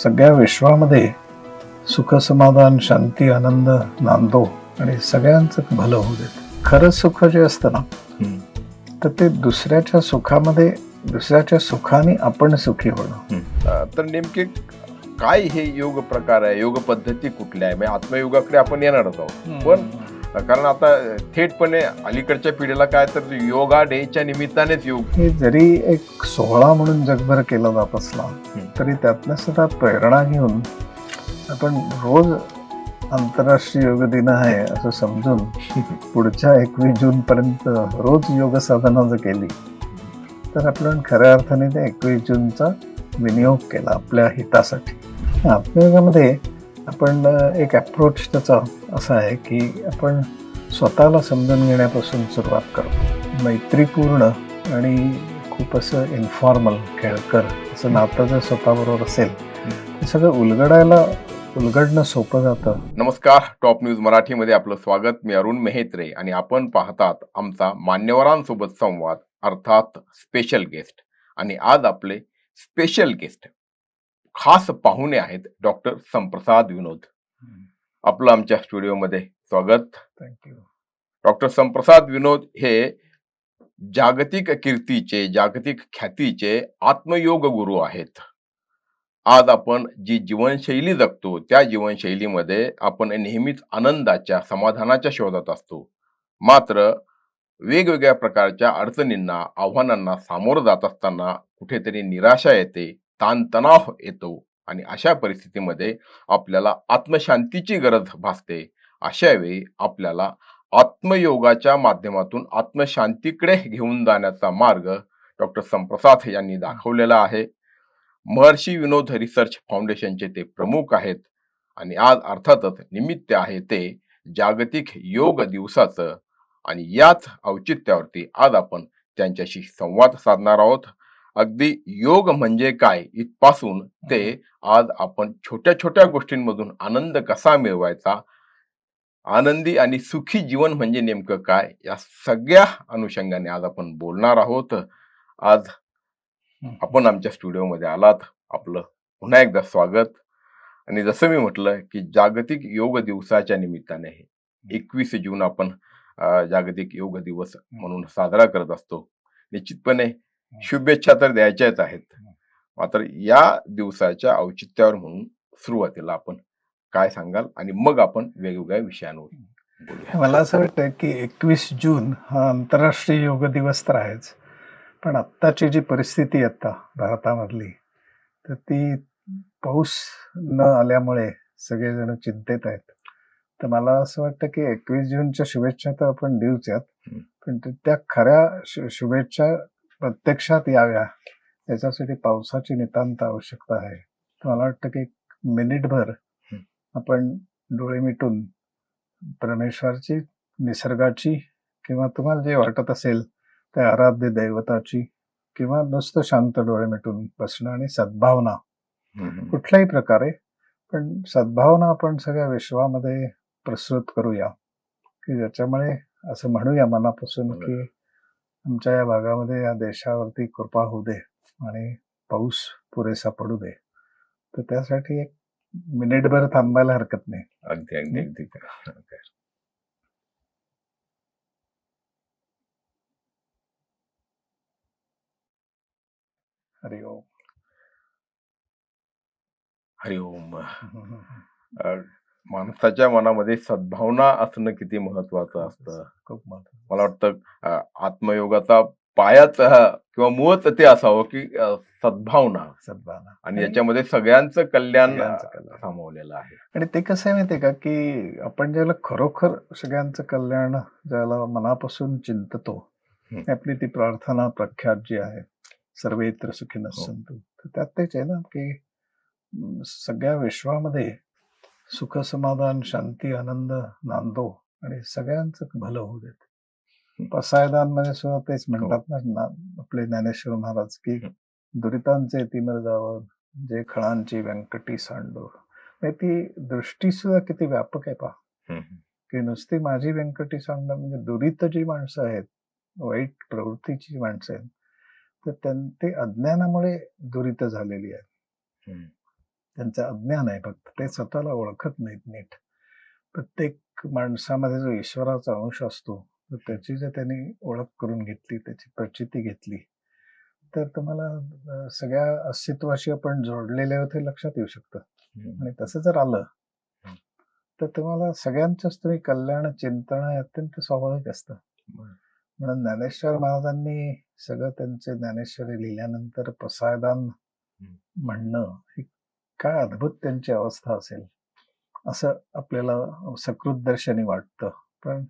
सगळ्या विश्वामध्ये सुख समाधान शांती आनंद नांदो आणि सगळ्यांचं भलं होऊ देत. खरं सुख जे असतं ना तर ते दुसऱ्याच्या सुखामध्ये दुसऱ्याच्या सुखाने आपण सुखी होणं. तर नेमके काय हे योग प्रकार आहे, योग पद्धती कुठल्या आहे? म्हणजे आत्मयोगाकडे आपण येणारच आहोत. पण कारण आता थेटपणे अलीकडच्या पिढीला काय तर योगा डेच्या निमित्तानेच योग हे जरी एक सोहळा म्हणून जगभर केला जात असला तरी त्यातनं सुद्धा प्रेरणा घेऊन आपण रोज आंतरराष्ट्रीय योग दिन आहे असं समजून पुढच्या 21 जून पर्यंत रोज योग साधना जर केली तर आपण खऱ्या अर्थाने त्या 21 जूनचा विनियोग केला आपल्या हितासाठी. आत्मयोगामध्ये आपण एक अप्रोच त्याचा असा आहे की आपण स्वतःला समजून घेण्यापासून सुरुवात करतो. मैत्रीपूर्ण आणि खूप असं इन्फॉर्मल खेळकर असं नातं जर स्वतःबरोबर असेल ते सगळं उलगडणं सोपं जातं. नमस्कार, टॉप न्यूज मराठीमध्ये आपलं स्वागत. मी अरुण मेहेत्रे आणि आपण पाहतात आमचा मान्यवरांसोबत संवाद अर्थात स्पेशल गेस्ट. आणि आज आपले स्पेशल गेस्ट खास पाहुणे आहेत डॉक्टर संप्रसाद विनोद. आपलं आमच्या स्टुडिओमध्ये स्वागत. थँक्यू. डॉक्टर संप्रसाद विनोद हे जागतिक कीर्तीचे जागतिक ख्यातीचे आत्मयोग गुरु आहेत. आज आपण जी जीवनशैली जगतो त्या जीवनशैलीमध्ये आपण नेहमीच आनंदाच्या समाधानाच्या शोधात असतो. मात्र वेगवेगळ्या प्रकारच्या अडचणींना आव्हानांना सामोरं जात असताना कुठेतरी निराशा येते, ताणतणाव येतो आणि अशा परिस्थितीमध्ये आपल्याला आत्मशांतीची गरज भासते. अशा वेळी आपल्याला आत्मयोगाच्या माध्यमातून आत्मशांतीकडे घेऊन जाण्याचा मार्ग डॉक्टर संप्रसाद यांनी दाखवलेला आहे. महर्षी विनोद रिसर्च फाउंडेशनचे ते प्रमुख आहेत आणि आज अर्थातच निमित्त आहे ते जागतिक योग दिवसाचं. आणि याच औचित्यावरती आज आपण त्यांच्याशी संवाद साधणार आहोत. अगदी योग म्हणजे काय इथपासून ते आज आपण छोट्या छोट्या गोष्टींमधून आनंद कसा मिळवायचा, आनंदी आणि सुखी जीवन म्हणजे नेमकं काय, या सगळ्या अनुषंगाने आज आपण बोलणार आहोत. आज आपण आमच्या स्टुडिओमध्ये आलात, आपलं पुन्हा एकदा स्वागत. आणि जसं मी म्हटलं की जागतिक योग दिवसाच्या निमित्ताने 21 जून आपण जागतिक योग दिवस म्हणून साजरा करत असतो. निश्चितपणे शुभेच्छा तर द्यायच्याच आहेत. मात्र या दिवसाच्या औचित्यावर म्हणून सुरुवातीला आपण काय सांगाल आणि मग आपण वेगवेगळ्या विषयांवर बोलूया. मला असं वाटतं की 21 जून हा आंतरराष्ट्रीय योग दिवस तर आहेच, पण आत्ताची जी परिस्थिती आहे आता भारतामधली तर ती पाऊस न आल्यामुळे सगळेजण चिंतेत आहेत. तर मला असं वाटतं की 21 जूनच्या शुभेच्छा तर आपण देऊच यात, पण त्या खऱ्या शुभेच्छा प्रत्यक्षात याव्या याच्यासाठी पावसाची नितांत आवश्यकता आहे. तर मला वाटतं की मिनिटभर आपण डोळे मिटून परमेश्वरची, निसर्गाची किंवा तुम्हाला जे वाटत असेल त्या आराध्य दैवताची किंवा नुसतं शांत डोळे मिटून बसणं आणि सद्भावना कुठल्याही प्रकारे, पण सद्भावना आपण सगळ्या विश्वामध्ये प्रसृत करूया की ज्याच्यामुळे असं म्हणूया मनापासून की आमच्या या भागामध्ये या देशावरती कृपा होऊ दे आणि पाऊस पुरेसा पडू दे. तर त्यासाठी एक मिनिटभर थांबायला हरकत नाही. अगदी अगदी अगदी हरि ओम. हरिओम. माणसाच्या मनामध्ये सद्भावना असणं किती महत्वाचं असतं. खूप महत्व. मला वाटतं आत्मयोगाचा पायाच किंवा मूळच ते असावं की सद्भावना, सद्भावना आणि याच्यामध्ये सगळ्यांचं कल्याण सगळ्यांचं कल्याण. सामावलेलं आहे. आणि ते कसं आहे माहितीये का की आपण ज्याला खरोखर सगळ्यांचं कल्याण ज्याला मनापासून चिंततो, आपली ती प्रार्थना प्रख्यात जी आहे सर्वेत्र सुखिनः सन्तु, तर त्यात तेच आहे ना की सगळ्या विश्वामध्ये सुख समाधान शांती आनंद नांदो आणि सगळ्यांचं भलं होऊ देत. पसायदानमध्ये सुद्धा तेच म्हणतात ना आपले ज्ञानेश्वर महाराज की दुरितांचे तिमिर जावं जे खळांची व्यंकटी सांडो. ती दृष्टी सुद्धा किती व्यापक आहे पहा की नुसती माझी व्यंकटी सांगणं म्हणजे दुरित जी माणसं आहेत, वाईट प्रवृत्तीची माणसं आहेत, तर ते अज्ञानामुळे दुरित झालेली आहेत. त्यांचं अज्ञान आहे फक्त. ते स्वतःला ओळखत नाहीत नीट. प्रत्येक माणसामध्ये जो ईश्वराचा अंश असतो, तर त्याची जर त्यांनी ओळख करून घेतली, त्याची प्रचिती घेतली, तर तुम्हाला सगळ्या अस्तित्वाशी आपण जोडलेले आहोत हे लक्षात येऊ शकतं. आणि तसं जर आलं, तर तुम्हाला सगळ्यांचंच तुम्ही कल्याण चिंतन हे अत्यंत स्वाभाविक असतं. म्हणून ज्ञानेश्वर महाराजांनी सगळं त्यांचे ज्ञानेश्वरी लिहिल्यानंतर पसायदान म्हणणं ही काय अद्भुत त्यांची अवस्था असेल असं आपल्याला सकृत दर्शनी वाटतं. पण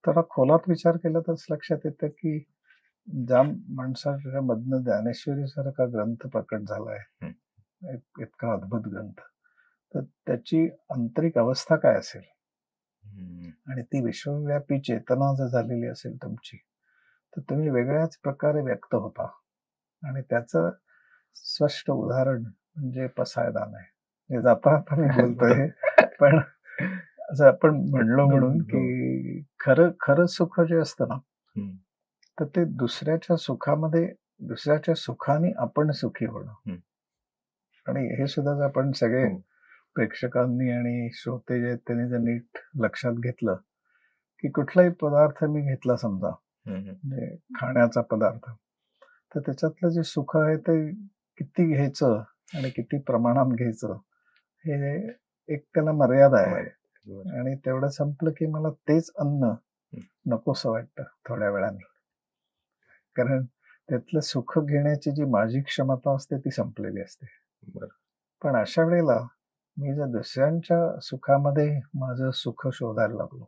थोडा खोलात विचार केला तर लक्षात येतं की ज्या माणसाच्या मधनं ज्ञानेश्वरी सारखा ग्रंथ प्रकट झालाय, इतका अद्भुत ग्रंथ, तर त्याची आंतरिक अवस्था काय असेल आणि ती विश्वव्यापी चेतना जर झालेली असेल तुमची, तर तुम्ही वेगळ्याच प्रकारे व्यक्त होता. आणि त्याचं स्पष्ट उदाहरण म्हणजे पसायदान आहे. हे जाता जाता मी बोलतोय, पण असं आपण म्हणलो म्हणून की खरं खरं सुख जे असतं ना, तर ते दुसऱ्याच्या सुखामध्ये, दुसऱ्याच्या सुखाने आपण सुखी होणं. आणि हे सुद्धा जर आपण सगळे प्रेक्षकांनी आणि श्रोते जे आहेत त्यांनी जर नीट लक्षात घेतलं की कुठलाही पदार्थ मी घेतला समजा, म्हणजे खाण्याचा पदार्थ, तर त्याच्यातलं जे सुख आहे ते किती घ्यायचं आणि किती प्रमाणात घ्यायचं हे एक त्याला मर्यादा आहे. आणि तेवढं संपलं की मला तेच अन्न नकोसं वाटतं थोड्या वेळाने, कारण त्यातलं सुख घेण्याची जी माझी क्षमता असते ती संपलेली असते. पण अशा वेळेला मी जर दुसऱ्यांच्या सुखामध्ये माझं सुख शोधायला लागलो,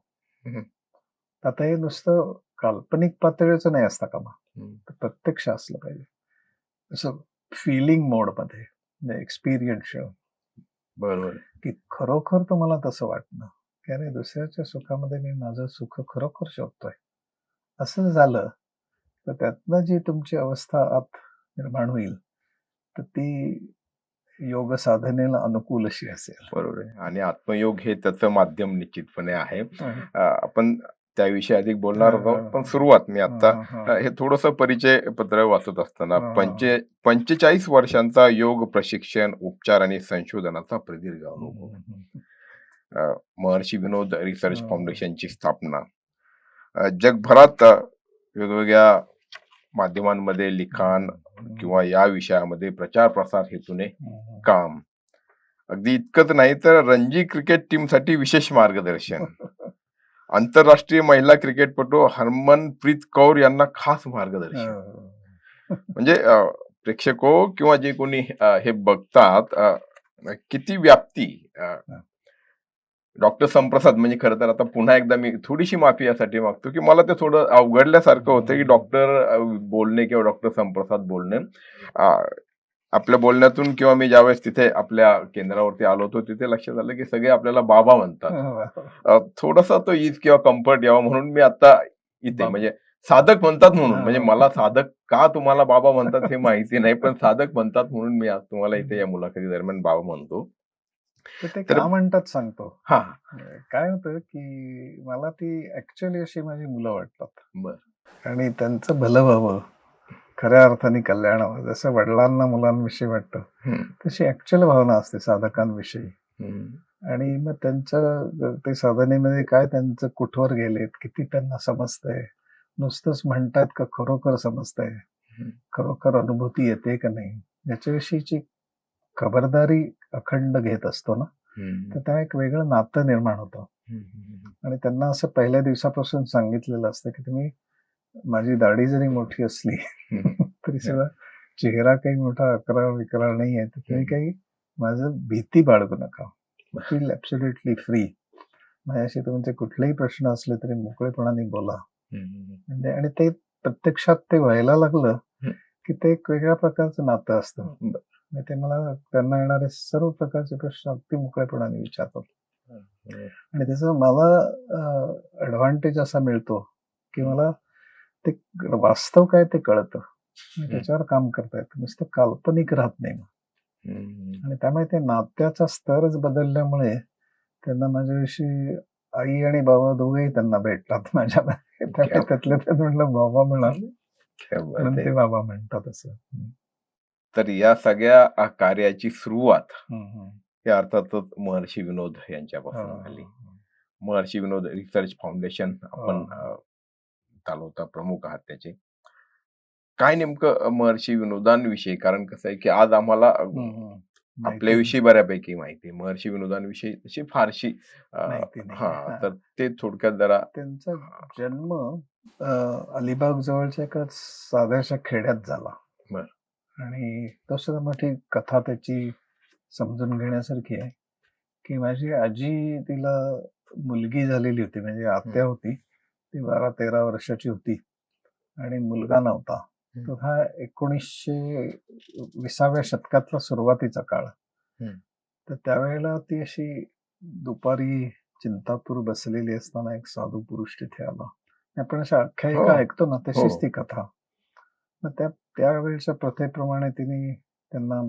आता हे नुसतं काल्पनिक पातळीचं नाही असता कामा, तर प्रत्यक्ष असलं पाहिजे. असं फिलिंग मोडमध्ये, एक्सपिरियन्शियल, बरोबर, की खरोखर तुम्हाला तसं वाटणं की अरे दुसऱ्याच्या सुखामध्ये मी माझं सुख खरोखर शोधतोय. असं झालं तर त्यातनं जी तुमची अवस्था आत निर्माण होईल, तर ती योग साधनेला अनुकूल अशी असेल. बरोबर आहे. आणि आत्मयोग हे त्याचं माध्यम निश्चितपणे आहे. आपण त्याविषयी अधिक बोलणार आहोत, पण सुरुवात मी आता हे थोडस परिचय पत्र वाचत असताना 45 वर्षांचा योग प्रशिक्षण, उपचार आणि संशोधनाचा प्रदीर्घ अनुभव. महर्षी विनोद रिसर्च फाउंडेशनची स्थापना, जगभरात वेगवेगळ्या माध्यमांमध्ये लिखाण किंवा या विषयामध्ये प्रचार प्रसार हेतूने काम, अगदी इतकंच नाही तर रणजी क्रिकेट टीम साठी विशेष मार्गदर्शन, आंतरराष्ट्रीय महिला क्रिकेटपटू हरमनप्रीत कौर यांना खास मार्गदर्शन. म्हणजे प्रेक्षको किंवा जे कोणी हे बघतात, किती व्याप्ती. डॉक्टर संप्रसाद म्हणजे खरं तर आता पुन्हा एकदा मी थोडीशी माफी यासाठी मागतो की मला ते थोडं अवघडल्यासारखं होतं की डॉक्टर बोलणे किंवा डॉक्टर संप्रसाद बोलणे. आपल्या बोलण्यातून किंवा मी ज्यावेळेस तिथे आपल्या केंद्रावरती आलो होतो तिथे लक्षात आलं की सगळे आपल्याला बाबा म्हणतात. थोडासा तो ईज किंवा कम्फर्ट यावा म्हणून मी आता इथे म्हणजे साधक म्हणतात म्हणून, म्हणजे मला साधक का तुम्हाला बाबा म्हणतात हे माहिती नाही, पण साधक म्हणतात म्हणून मी आज तुम्हाला इथे या मुलाखती दरम्यान बाबा म्हणतो. तर ते का म्हणतात सांगतो. काय होतं की मला ती ऍक्च्युअली अशी माझी मुलं वाटतात आणि त्यांचं भलं व्हावं, खऱ्या अर्थाने कल्याण व्हावं. जसं वडिलांना मुलांविषयी वाटतं तशी ऍक्च्युअल भावना असते साधकांविषयी. आणि मग त्यांचं ते साधनेमध्ये काय त्यांचं कुठवर गेलेत, किती त्यांना समजतंय, नुसतंच म्हणतात का खरोखर समजतंय, खरोखर अनुभूती येते का नाही, याच्याविषयीची खबरदारी अखंड घेत असतो ना, तर त्या एक वेगळं नातं निर्माण होतं. आणि त्यांना असं पहिल्या दिवसापासून सांगितलेलं असतं की तुम्ही, माझी दाढी जरी मोठी असली तरी सुद्धा चेहरा काही मोठा अकरा विकरा नाही आहे, तर तुम्ही काही माझं भीती बाळगू नका, फील ऍब्सोल्युटली फ्री. माझ्याशी तुमचे कुठलेही प्रश्न असले तरी मोकळेपणाने बोला. म्हणजे आणि ते प्रत्यक्षात ते व्हायला लागलं की ते एक वेगळ्या प्रकारचं नातं असतं. ते मला त्यांना येणारे सर्व प्रकारचे प्रश्न अगदी मोकळेपणाने विचारतात. आणि त्याचा मला ऍडव्हान्टेज असा मिळतो की मला ते वास्तव काय ते कळतं, त्याच्यावर काम करता येतं, नुसतं काल्पनिक राहत नाही. आणि त्यामुळे ते नात्याचा स्तरच बदलल्यामुळे त्यांना माझ्याविषयी आई आणि बाबा दोघेही त्यांना भेटतात माझ्या. त्यातल्या त्यात म्हटलं बाबा म्हणा, म्हणून ते बाबा म्हणतात असं. तर या सगळ्या कार्याची सुरुवात हे अर्थातच महर्षी विनोद हा, यांच्यापासून झाली. महर्षी विनोद रिसर्च फाउंडेशन आपण चालवता, प्रमुख आहात त्याचे. काय नेमकं महर्षी विनोदांविषयी, कारण कसं आहे की आज आम्हाला माहिती आपल्याविषयी बऱ्यापैकी माहिती आहे. महर्षी विनोदांविषयी तशी फारशी माहिती नाही. हां, तर ते थोडक्यात जरा त्यांचा जन्म अलिबाग जवळच्या एका साध्याशा खेड्यात झाला बरं. आणि तसं मोठी कथा त्याची समजून घेण्यासारखी आहे की माझी आजी, तिला मुलगी झालेली होती, म्हणजे आत्या होती, ती 12-13 वर्षाची होती आणि मुलगा नव्हता. तो हा 1920व्या शतकातला सुरुवातीचा काळ. तर त्यावेळेला ती अशी दुपारी चिंतातूर बसलेली असताना एक साधू पुरुष तिथे आला. आपण अशा आख्यायिका हो. ऐकतो ना, तशीच हो. ती कथा. मग त्यावेळेच्या प्रथेप्रमाणे तिने त्यांना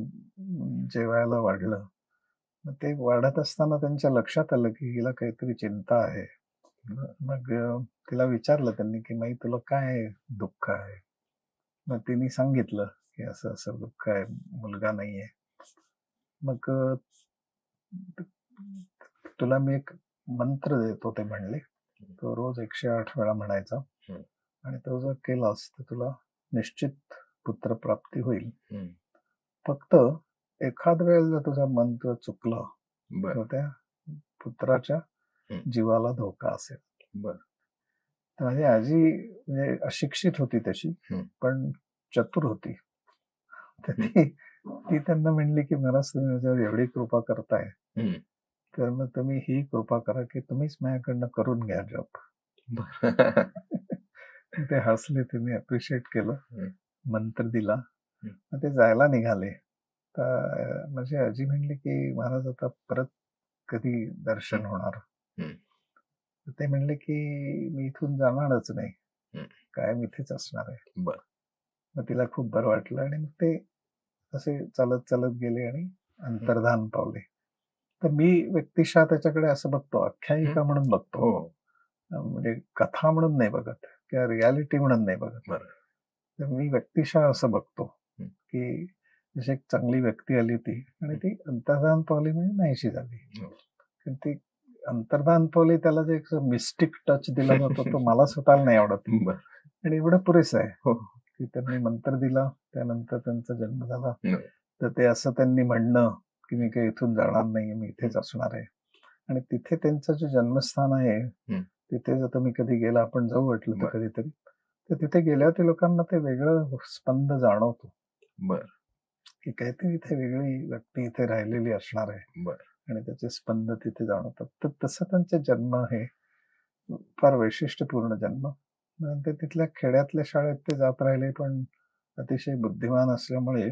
जेवायला वाढलं. मग ते वाढत असताना त्यांच्या लक्षात आलं की हिला काहीतरी चिंता आहे. मग तिला विचारलं त्यांनी की माई, तुला काय दुःख आहे? मग तिने सांगितलं की असं असं दुःख आहे, मुलगा नाहीये. मग तुला मी एक मंत्र देतो, ते म्हणले. तो रोज 108 वेळा म्हणायचा आणि तो जर केलास तर तुला निश्चित पुत्रप्राप्ती होईल. फक्त एखाद वेळेस जर तुझा मंत्र चुकला तर त्या पुत्राच्या जीवाला धोका असेल. तर माझी आजी म्हणजे अशिक्षित होती तशी, पण चतुर होती. तर ती त्यांना म्हणली की महाराज, तुम्ही माझ्यावर एवढी कृपा करताय, तर मग तुम्ही ही कृपा करा की तुम्हीच माझ्याकडनं करून घ्या जप. ते हसले, त्यांनी अप्रिशिएट केलं, मंत्र दिला, मग ते जायला निघाले. तर माझी आजी म्हणली की महाराज, आता परत कधी दर्शन होणार? ते म्हणले की मी इथून जाणारच नाही, कायम इथेच असणार आहे. मग तिला खूप बरं वाटलं आणि मग ते असे चालत चालत गेले आणि अंतर्धान पावले. तर मी व्यक्तिशः त्याच्याकडे असं बघतो, आख्यायिका म्हणून बघतो, म्हणजे कथा म्हणून नाही बघत किंवा रियालिटी म्हणून नाही बघत. तर मी व्यक्तिशः असं बघतो की जशी एक चांगली व्यक्ती आली होती आणि ती अंतर्धान पावली म्हणजे नाहीशी झाली. पण ती अंतर्धान पावली, त्याला जे एक मिस्टिक टच दिला जातो तो मला स्वतःला नाही आवडत. आणि एवढं पुरेसं आहे की त्यांनी मंत्र दिला, त्यानंतर त्यांचा जन्म झाला. तर ते असं त्यांनी म्हणणं की मी काही इथून जाणार नाही, मी इथेच असणार आहे. आणि तिथे त्यांचं जे जन्मस्थान आहे, तिथे जर तुम्ही कधी गेला, आपण जाऊ वाटलं तर कधीतरी, तर तिथे गेल्यावर ते लोकांना ते वेगळं स्पंद जाणवतो की काहीतरी इथे वेगळी व्यक्ती इथे राहिलेली असणार आहे आणि त्याचे स्पंद तिथे जाणवतात. तर तसं त्यांचे जन्म हे फार वैशिष्ट्यपूर्ण जन्म. नंतर तिथल्या खेड्यातल्या शाळेत ते जात राहिले, पण अतिशय बुद्धिमान असल्यामुळे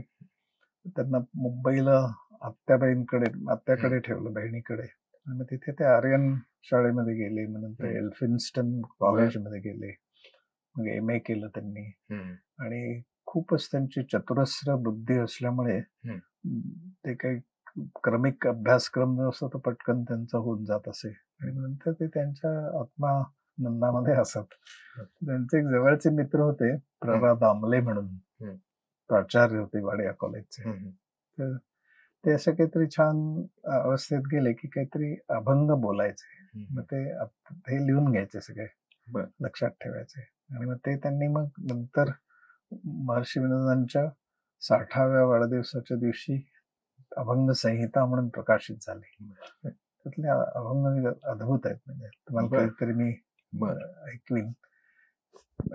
त्यांना मुंबईला आत्याकडे ठेवलं, बहिणीकडे. आणि मग तिथे ते आर्यन शाळेमध्ये गेले, मग नंतर एल्फिन्स्टन कॉलेजमध्ये गेले, मग MA केलं त्यांनी. आणि खूपच त्यांची चतुरस्र बुद्धी असल्यामुळे ते काही क्रमिक अभ्यासक्रम जो असतो तो पटकन त्यांचा होऊन जात असे. आणि नंतर ते त्यांच्या आत्मानंदामध्ये असत. त्यांचे एक जवळचे मित्र होते, प्र. दामले म्हणून, प्राचार्य होते वाडिया कॉलेजचे. तर ते असं काहीतरी छान अवस्थेत गेले की काहीतरी अभंग बोलायचे. मग ते लिहून घ्यायचे सगळे, लक्षात ठेवायचे. आणि मग ते त्यांनी मग नंतर महर्षी विनोदांच्या 60व्या वाढदिवसाच्या दिवशी अभंग संहिता म्हणून प्रकाशित झाली. त्यातले अभंग अद्भुत आहेत, म्हणजे तुम्हाला काहीतरी मी ऐकवीन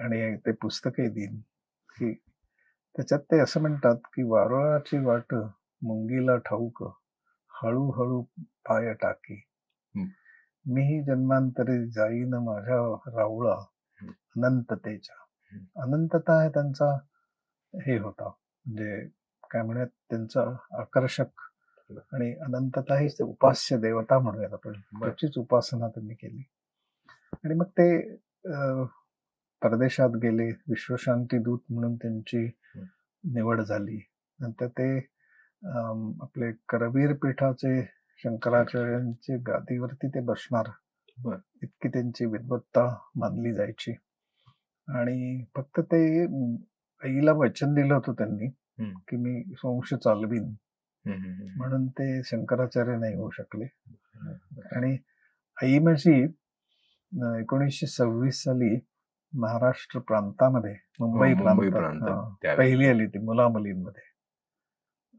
आणि ते पुस्तकही देईन. की त्याच्यात ते असं म्हणतात की वारुळाची वाट मुंगीला ठाऊक, हळूहळू पाय टाकी, मीही जन्मांतरी जाईन माझ्या राऊळा अनंततेच्या. अनंतता आहे त्यांचा हे होता, म्हणजे काय म्हणूयात, त्यांचं आकर्षक. आणि अनंतता ही उपास्य देवता म्हणूयात आपण, त्याचीच उपासना त्यांनी केली. आणि मग ते परदेशात गेले, विश्वशांती दूत म्हणून त्यांची निवड झाली. नंतर ते आपले करवीर पीठाचे शंकराचार्यांचे गादीवरती ते बसणार, इतकी त्यांची विद्वत्ता मानली जायची. आणि फक्त ते आईला वचन दिलं होतं त्यांनी की मी वंश चालवीन, म्हणून ते शंकराचार्य नाही होऊ शकले. आणि आई माझी 1926 साली महाराष्ट्र प्रांतामध्ये मुंबई मुंबई प्रांतात प्रांतात त्यावेळी. पहिली आली ती मुलामुलींमध्ये.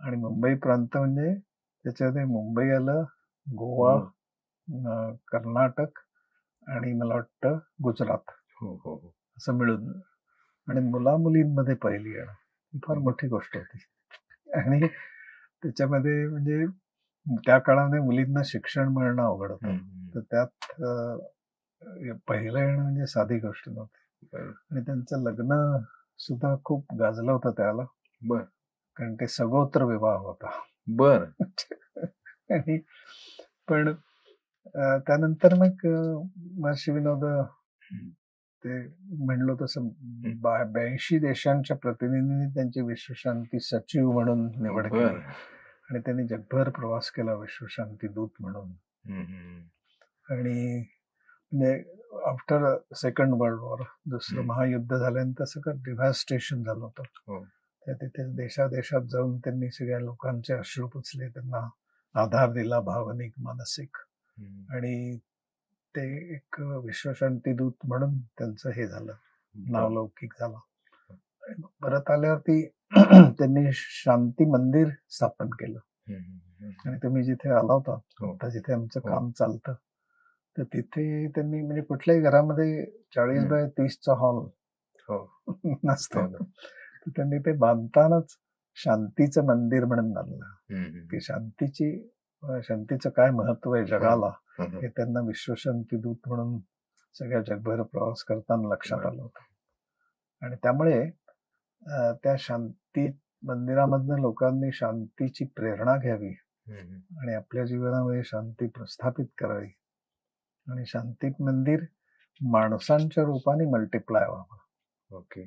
आणि मुंबई प्रांत म्हणजे त्याच्यामध्ये मुंबई आलं, गोवा, कर्नाटक आणि मला वाटतं गुजरात हो हो हो. असं मिळून. आणि मुलामुलींमध्ये पहिली येणं ही फार मोठी गोष्ट होती. आणि त्याच्यामध्ये म्हणजे त्या काळामध्ये मुलींना शिक्षण मिळणं अवघड होतं. तर त्यात पहिलं येणं म्हणजे साधी गोष्ट नव्हती. बरं. आणि त्यांचं लग्न सुद्धा खूप गाजलं होतं त्याला, बर कारण ते सगोत्र विवाह होता. बर आणि पण त्यानंतर मग महर्षी विनोद ते म्हणलो तसं 82 देशांच्या प्रतिनिधींनी त्यांची विश्वशांती सचिव म्हणून निवड केली. बर आणि त्यांनी जगभर प्रवास केला विश्वशांती दूत म्हणून. आणि म्हणजे आफ्टर सेकंड वर्ल्ड वॉर, दुसरं महायुद्ध झाल्यानंतर सगळं डिव्हॅस्टेशन झालं होतं. हो. तर तिथे देशादेशात जाऊन त्यांनी सगळ्या लोकांचे अश्रू पुसले, त्यांना आधार दिला भावनिक, मानसिक. आणि ते एक विश्वशांती दूत म्हणून त्यांचं हे झालं, नावलौकिक झालं. आणि मग परत आल्यावरती त्यांनी शांती मंदिर स्थापन केलं. आणि तुम्ही जिथे आला होता, हो. आता जिथे आमचं हो. काम चालतं, तर तिथे त्यांनी म्हणजे कुठल्याही घरामध्ये 40 बाय 30चा हॉल हो. नसतो. हो ना. तर त्यांनी ते बांधतानाच शांतीचं मंदिर म्हणून बांधलं, की शांतीचं काय महत्व आहे जगाला हे त्यांना विश्वशांती दूत म्हणून सगळ्या जगभर प्रवास करताना लक्षात आलं होतं. आणि त्यामुळे त्या शांती मंदिरामधनं लोकांनी शांतीची प्रेरणा घ्यावी आणि आपल्या जीवनामध्ये शांती प्रस्थापित करावी. आणि शांती मंदिर माणसांच्या रूपाने मल्टिप्लाय व्हावं, ओके.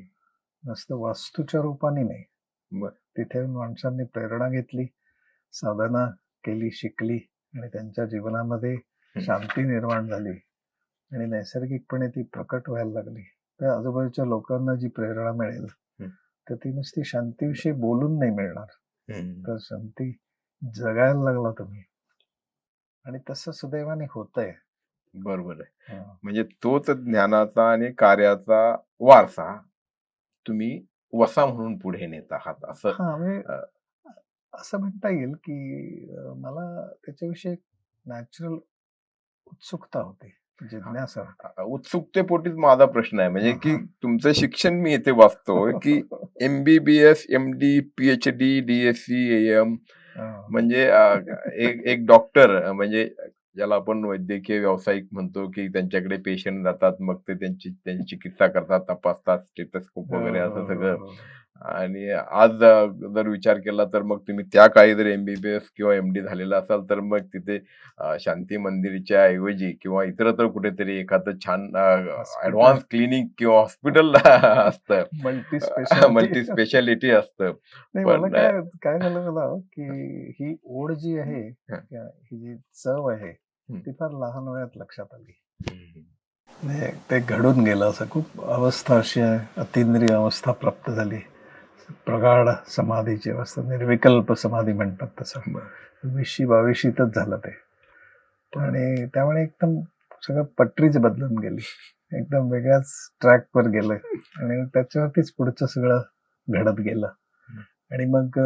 नुसतं वास्तूच्या रूपाने नाही. बर तिथे माणसांनी प्रेरणा घेतली, साधना केली, शिकली आणि त्यांच्या जीवनामध्ये शांती निर्माण झाली आणि नैसर्गिकपणे ती प्रकट व्हायला लागली. तर आजूबाजूच्या लोकांना जी प्रेरणा मिळेल तर ती नुसती शांतीविषयी बोलून नाही मिळणार, तर शांती जगायला लागला तुम्ही. आणि तसं सुदैवाने होतंय. बरोबर आहे. हा. म्हणजे तोच ज्ञानाचा आणि कार्याचा वारसा तुम्ही वसा म्हणून पुढे नेत आहात असं. हा म्हणजे अ, असं म्हणता येईल की मला त्याच्याविषयी नॅचरल उत्सुकता होती, जिज्ञासा होती. उत्सुकतेपोटीच माझा प्रश्न आहे, म्हणजे की तुमचं शिक्षण मी येथे वाचतो की MBBS, MD, PhD, DSc, AM, म्हणजे एक डॉक्टर म्हणजे ज्याला आपण वैद्यकीय व्यावसायिक म्हणतो, की त्यांच्याकडे पेशंट जातात, मग ते त्यांची चिकित्सा करतात, तपासतात, स्टेथोस्कोप वगैरे असं सगळं. आणि आज जर विचार केला तर मग तुम्ही त्या काळी जर MBBS किंवा MD झालेला असाल तर मग तिथे शांती मंदिरच्या ऐवजी किंवा इतरत्र कुठेतरी एखादं छान ऍडव्हान्स क्लिनिक किंवा हॉस्पिटल असतं, मल्टी स्पेशालिटी असतं. नाही, मला पण काय झालं मला की ही ओढ जी आहे, ही जी चव आहे, ती फार लहान वयात लक्षात आली. म्हणजे ते घडून गेलं. असं खूप अवस्था अशी आहे, अतिंद्रिय अवस्था प्राप्त झाली, प्रगाढ समाधीची अवस्था, निर्विकल्प समाधी म्हणतात तसं. 20-22च झालं ते. आणि त्यामुळे एकदम सगळं पटरीच बदलून गेली, एकदम वेगळ्याच ट्रॅकवर गेलं. आणि त्याच्यावरतीच पुढचं सगळं घडत गेलं. आणि मग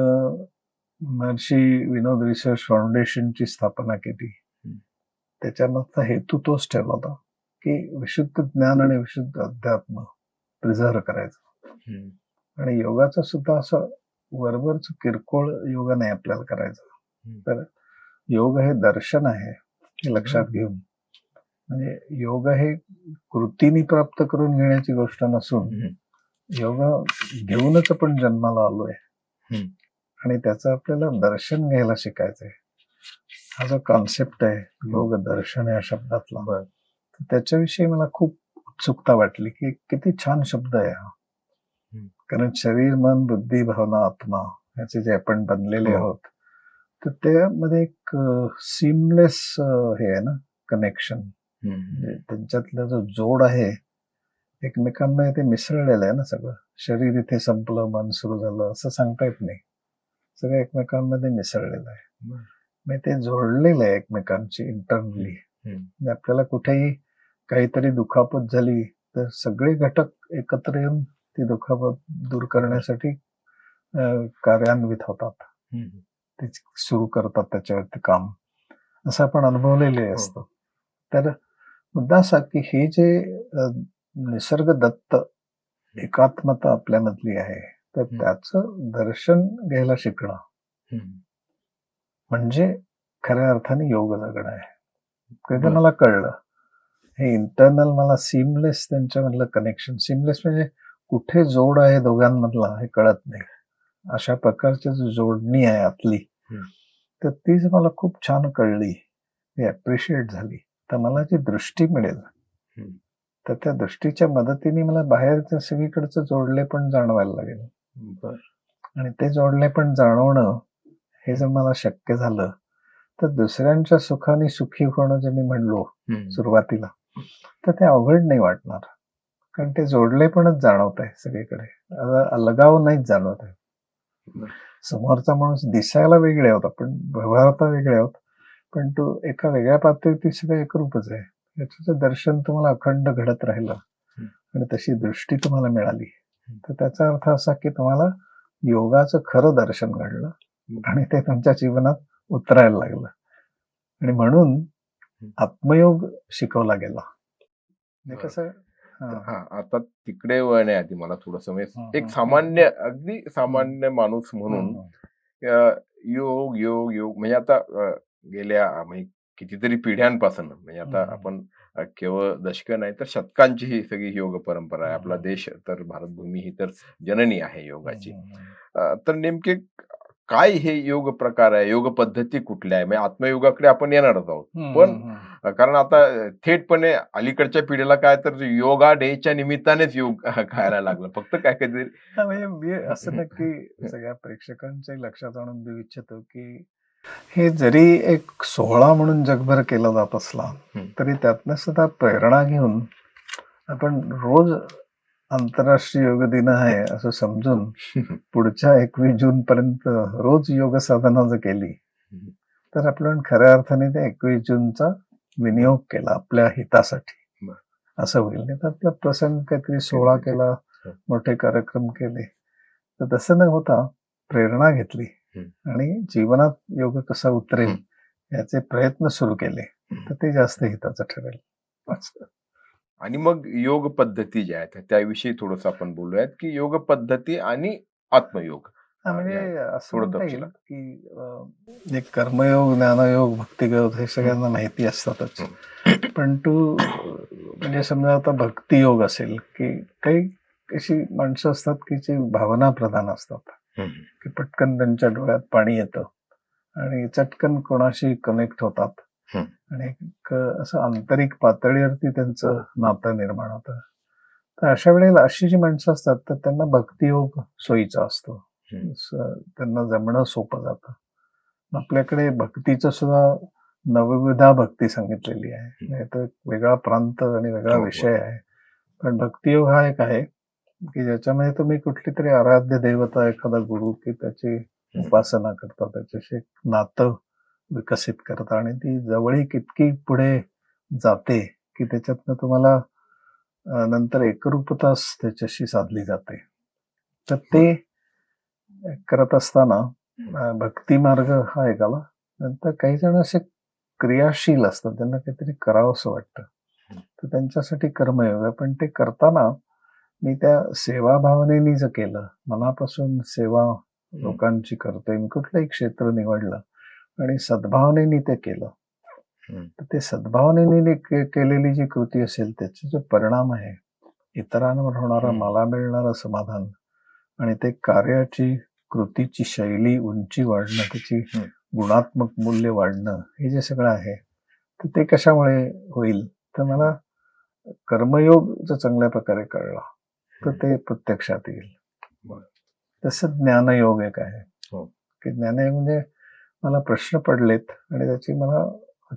महर्षी विनोद रिसर्च फाउंडेशनची स्थापना केली. त्याच्यामागचा हेतू तोच ठेवला होता की विशुद्ध ज्ञान आणि विशुद्ध अध्यात्म प्रिझर्व करायचं. आणि योगाचं सुद्धा असं वरवरच किरकोळ योग नाही आपल्याला करायचं. तर योग हे दर्शन आहे हे लक्षात घेऊन, म्हणजे योग हे कृतीने प्राप्त करून घेण्याची गोष्ट नसून योग घेऊनच आपण जन्माला आलोय आणि त्याचं आपल्याला दर्शन घ्यायला शिकायचंय. हा जो कॉन्सेप्ट आहे योग दर्शन या शब्दातला, त्याच्याविषयी मला खूप उत्सुकता वाटली की किती छान शब्द आहे हा. कारण शरीर, मन, बुद्धी, भावना, आत्मा याचे जे आपण बनलेले आहोत, तर त्यामध्ये एक सीमलेस हे आहे ना, कनेक्शन. म्हणजे त्यांच्यातला जो जोड आहे एकमेकांना ते मिसळलेलं आहे ना सगळं. शरीर इथे संपलं, मन सुरू झालं असं सांगता येत नाही. सगळं एकमेकांमध्ये मिसळलेलं आहे. बरं. म्हणजे ते जोडलेलं आहे एकमेकांची इंटरनली. हम्म. आपल्याला कुठेही काहीतरी दुखापत झाली तर सगळे घटक एकत्र येऊन ती दुखापत दूर करण्यासाठी कार्यान्वित होतात. हम्म. ते सुरू करतात त्याच्यावरती काम, असं आपण अनुभवलेले हो. असतं. तर मुद्दा असा की हे जे निसर्ग दत्त एकात्मता आपल्यामधली आहे, तर त्याचं दर्शन घ्यायला शिकणं हम्म. म्हणजे खऱ्या अर्थाने योग जगणं आहे. कधी बरं. मला कळलं हे इंटरनल मला सिमलेस त्यांच्यामधलं कनेक्शन, सिमलेस म्हणजे कुठे जोड आहे दोघांमधला हे कळत नाही, अशा प्रकारची जी जोडणी आहे आतली, हम्म. तर तीच मला खूप छान कळली, ती अप्रिशिएट झाली. तर मला जी दृष्टी मिळेल हम्म. तर त्या दृष्टीच्या मदतीने मला बाहेरचं सगळीकडचं जोडले पण जाणवायला लागेल. बरं. आणि ते जोडले पण जाणवणं हे जर मला शक्य झालं तर दुसऱ्यांच्या सुखाने सुखी होणं जे मी म्हणलो हम्म. सुरुवातीला, तर ते अवघड नाही वाटणार. कारण ते जोडलेपणच जाणवत आहे सगळीकडे, अलगाव नाहीच जाणवत आहे. बरं. समोरचा माणूस दिसायला वेगळे आहोत आपण, व्यवहारात वेगळे आहोत, पण तो एका वेगळ्या पातळीवरती सगळं एकरूपच आहे. याचं दर्शन तुम्हाला अखंड घडत राहिलं आणि तशी दृष्टी तुम्हाला मिळाली तर त्याचा अर्थ असा की तुम्हाला योगाचं खरं दर्शन घडलं आणि ते तुमच्या जीवनात उतरायला लागलं. आणि म्हणून आत्मयोग शिकवला गेला. म्हणजे कसं हा, आता तिकडे वळण्याआधी मला थोडस एक हं. सामान्य, अगदी सामान्य माणूस म्हणून योग योग योग म्हणजे आता गेल्या म्हणजे कितीतरी पिढ्यांपासून, म्हणजे आता आपण केवळ दशकं नाही तर शतकांची ही सगळी योग परंपरा आहे. आपला देश तर, भारतभूमी ही तर जननी आहे योगाची. तर नेमके काय हे योग प्रकार आहे, योग पद्धती कुठल्या आहे? म्हणजे आत्मयोगाकडे आपण येणारच आहोत, पण कारण आता थेटपणे अलीकडच्या पिढीला काय तर योगा डेच्या निमित्तानेच योग खायला लागलं, फक्त काय काहीतरी. म्हणजे मी असं नक्की सगळ्या प्रेक्षकांच्या लक्षात आणून देऊ इच्छितो की हे जरी एक सोहळा म्हणून जगभर केला जात असला तरी त्यातनं सुद्धा प्रेरणा घेऊन आपण रोज आंतरराष्ट्रीय योग दिन आहे असं समजून पुढच्या 21 जून पर्यंत रोज योग साधना जर केली तर आपण खऱ्या अर्थाने त्या 21 जूनचा विनियोग केला आपल्या हितासाठी, असं होईल. नाही तर आपला प्रसंग काहीतरी सोहळा केला, मोठे कार्यक्रम केले, तर तसं न होता प्रेरणा घेतली आणि जीवनात योग कसा उतरेल याचे प्रयत्न सुरू केले तर ते जास्त हिताचं ठरेल. आणि मग योग पद्धती ज्या आहेत त्याविषयी थोडस आपण बोलूयात की योग पद्धती आणि आत्मयोग. म्हणजे असं म्हणता येईल की एक कर्मयोग, ज्ञानयोग, भक्तियोग हे सगळ्यांना माहिती असतातच, पण म्हणजे समजा आता भक्तियोग असेल की काही अशी माणसं असतात की जे भावना प्रधान असतात, की पटकन त्यांच्या डोळ्यात पाणी येतं आणि चटकन कोणाशी कनेक्ट होतात आणि असं आंतरिक पातळीवरती त्यांचं नातं निर्माण होतं. तर अशा वेळेला अशी जी माणसं असतात तर त्यांना भक्तियोग सोयीचा असतो, त्यांना जमणं सोपं जातं. आपल्याकडे भक्तीचं सुद्धा नवविधा भक्ती सांगितलेली आहे, नाही तर वेगळा प्रांत आणि वेगळा विषय आहे. पण भक्तियोग हा एक आहे की ज्याच्यामध्ये तुम्ही कुठली तरी आराध्य देवता, एखादा गुरु की त्याची उपासना करता, त्याच्याशी एक नातं विकसित करता आणि ती जवळीक इतकी पुढे जाते की त्याच्यातनं तुम्हाला नंतर एकरूपताच त्याच्याशी साधली जाते. तर ते करत असताना भक्ती मार्ग हा एक आला. नंतर काही जण असे क्रियाशील असतात, त्यांना काहीतरी करावंसं वाटतं, तर त्यांच्यासाठी कर्मयोग आहे. पण ते करताना मी त्या सेवा भावनेनी जर केलं, मनापासून सेवा लोकांची करतोय मी, कुठलंही क्षेत्र निवडलं आणि सद्भावनेनी ते केलं, तर ते सद्भावनेने केलेली जी कृती असेल त्याचा जो परिणाम आहे, इतरांवर होणारा, मला मिळणारं समाधान आणि ते कार्याची, कृतीची शैली उंची वाढणं, त्याची गुणात्मक मूल्य वाढणं, हे जे सगळं आहे तर ते कशामुळे होईल, तर मला कर्मयोग जर चांगल्या प्रकारे कळला तर ते प्रत्यक्षात येईल. तसं ज्ञानयोग एक आहे की ज्ञानयोग म्हणजे मला प्रश्न पडलेत आणि त्याची मला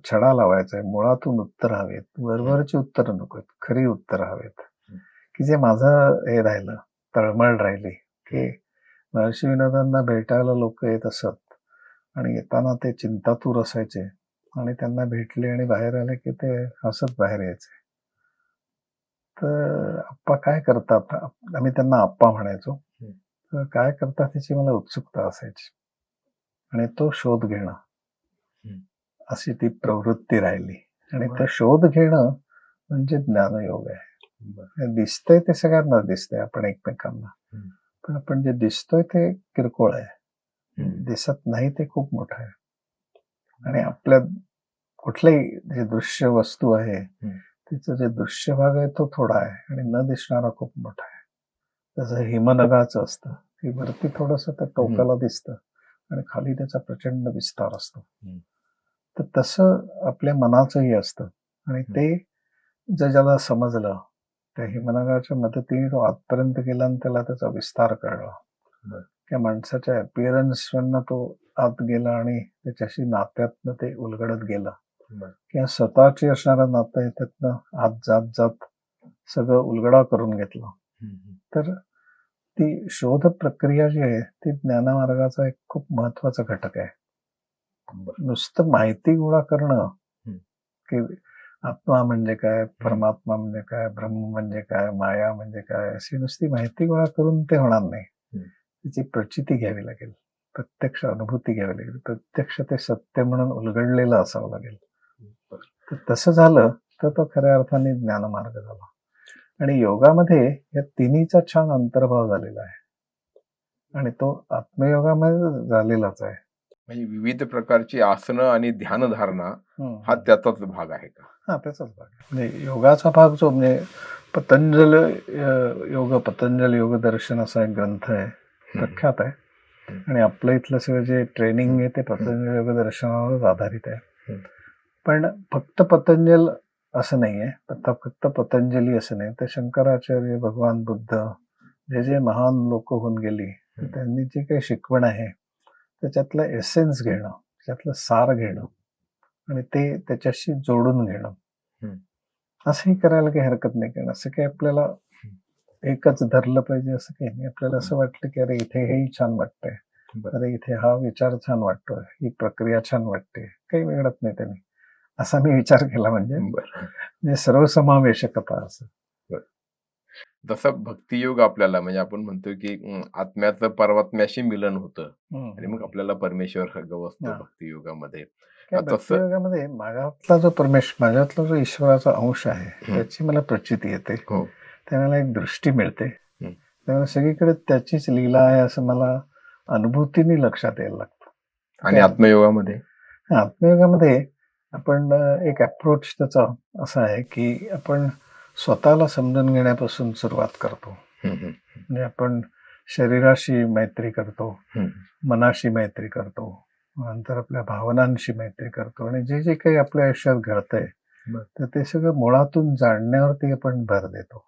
छडा लावायचा आहे, मुळातून उत्तर हवेत, वरवरची उत्तर नकोत, खरी उत्तर हवेत, की जे माझं हे राहिलं, तळमळ राहिली की महर्षी विनोदांना भेटायला लोक येत असत आणि येताना ते चिंतातूर असायचे आणि त्यांना भेटले आणि बाहेर आले की ते हसत बाहेर यायचे. तर आप्पा काय करतात, आम्ही त्यांना आप्पा म्हणायचो. तर काय करतात त्याची मला उत्सुकता असायची आणि तो शोध घेणं अशी ती प्रवृत्ती राहिली. आणि तो शोध घेणं म्हणजे ज्ञानयोग आहे. हे दिसतंय ते सगळ्यांना दिसतंय, आपण एकमेकांना, पण आपण जे दिसतोय ते किरकोळ आहे, दिसत नाही ते खूप मोठं आहे. आणि आपल्या कुठल्याही जे दृश्य वस्तू आहे तिचं जे दृश्य भाग आहे तो थोडा आहे आणि न दिसणारा खूप मोठा आहे. जसं हिमनगाचं असतं, की वरती थोडस त्या टोकाला दिसतं आणि खाली त्याचा प्रचंड विस्तार असतो. तर तसं आपल्या मनाचंही असतं आणि ते ज्याला समजलं त्या हिमनगाच्या मदतीने तो आतपर्यंत गेला आणि त्याला त्याचा विस्तार कळला. त्या माणसाच्या अपिअरन्स मधनं तो आत गेला आणि त्याच्याशी नात्यातनं ते उलगडत गेलं किंवा स्वतःची असणारं नातं आहे त्यातनं आत जात जात सगळं उलगडा करून घेतलं. तर ती शोध प्रक्रिया जी आहे ती ज्ञानमार्गाचा एक खूप महत्वाचा घटक आहे. नुसतं माहिती गोळा करणं की आत्मा म्हणजे काय, परमात्मा म्हणजे काय, ब्रह्म म्हणजे काय, माया म्हणजे काय, अशी नुसती माहिती गोळा करून ते होणार नाही. त्याची प्रचिती घ्यावी लागेल, प्रत्यक्ष अनुभूती घ्यावी लागेल, प्रत्यक्ष ते सत्य म्हणून उलगडलेलं असावं लागेल. तर तसं झालं तर तो खऱ्या अर्थाने ज्ञानमार्ग झाला. आणि योगामध्ये या तिन्हीचा छान अंतर्भाव झालेला आहे आणि तो आत्मयोगामध्ये झालेलाच आहे. म्हणजे विविध प्रकारची आसनं आणि ध्यानधारणा हा त्याचाच भाग आहे का? हा त्याचाच भाग आहे. म्हणजे योगाचा भाग जो म्हणजे पतंजल पतंजल योग दर्शन असा एक ग्रंथ आहे, प्रख्यात आहे आणि आपलं इथलं सगळं जे ट्रेनिंग आहे ते पतंजल योग दर्शनावरच आधारित आहे. पण फक्त पतंजल असं नाहीये, फक्त पतंजली असं नाही, तर शंकराचार्य, भगवान बुद्ध, जे जे महान लोक होऊन गेली त्यांनी जी काही शिकवण आहे त्याच्यातलं एसेन्स घेणं, त्याच्यातलं सार घेणं आणि ते त्याच्याशी जोडून घेणं, असंही करायला काही हरकत नाही. कारण असं काही आपल्याला एकच धरलं पाहिजे असं काही नाही. आपल्याला असं वाटलं की अरे इथे हेही छान वाटतंय, अरे इथे हा विचार छान वाटतोय, ही प्रक्रिया छान वाटते, काही वेगळत नाही त्याने, असा मी विचार केला. म्हणजे सर्वसमावेशकता असं. जसं भक्तियोग आपल्याला म्हणजे आपण म्हणतो की आत्म्याचं परमात्म्याशी मिलन होतं आणि मग आपल्याला परमेश्वर गवसतो भक्तियोगामध्ये. भक्तियोगामध्ये माझ्यातला जो ईश्वराचा अंश आहे त्याची मला प्रचिती येते, त्याला एक दृष्टी मिळते, त्यामुळे सगळीकडे त्याचीच लीला आहे असं मला अनुभूतीने लक्षात यायला लागतं. आणि आत्मयोगामध्ये आपण एक अप्रोच त्याचा असा आहे की आपण स्वतःला समजून घेण्यापासून सुरुवात करतो. म्हणजे आपण शरीराशी मैत्री करतो, मनाशी मैत्री करतो, नंतर आपल्या भावनांशी मैत्री करतो आणि जे जे काही आपल्या आयुष्यात घडतंय तर ते सगळं मुळातून जाणण्यावरती आपण भर देतो.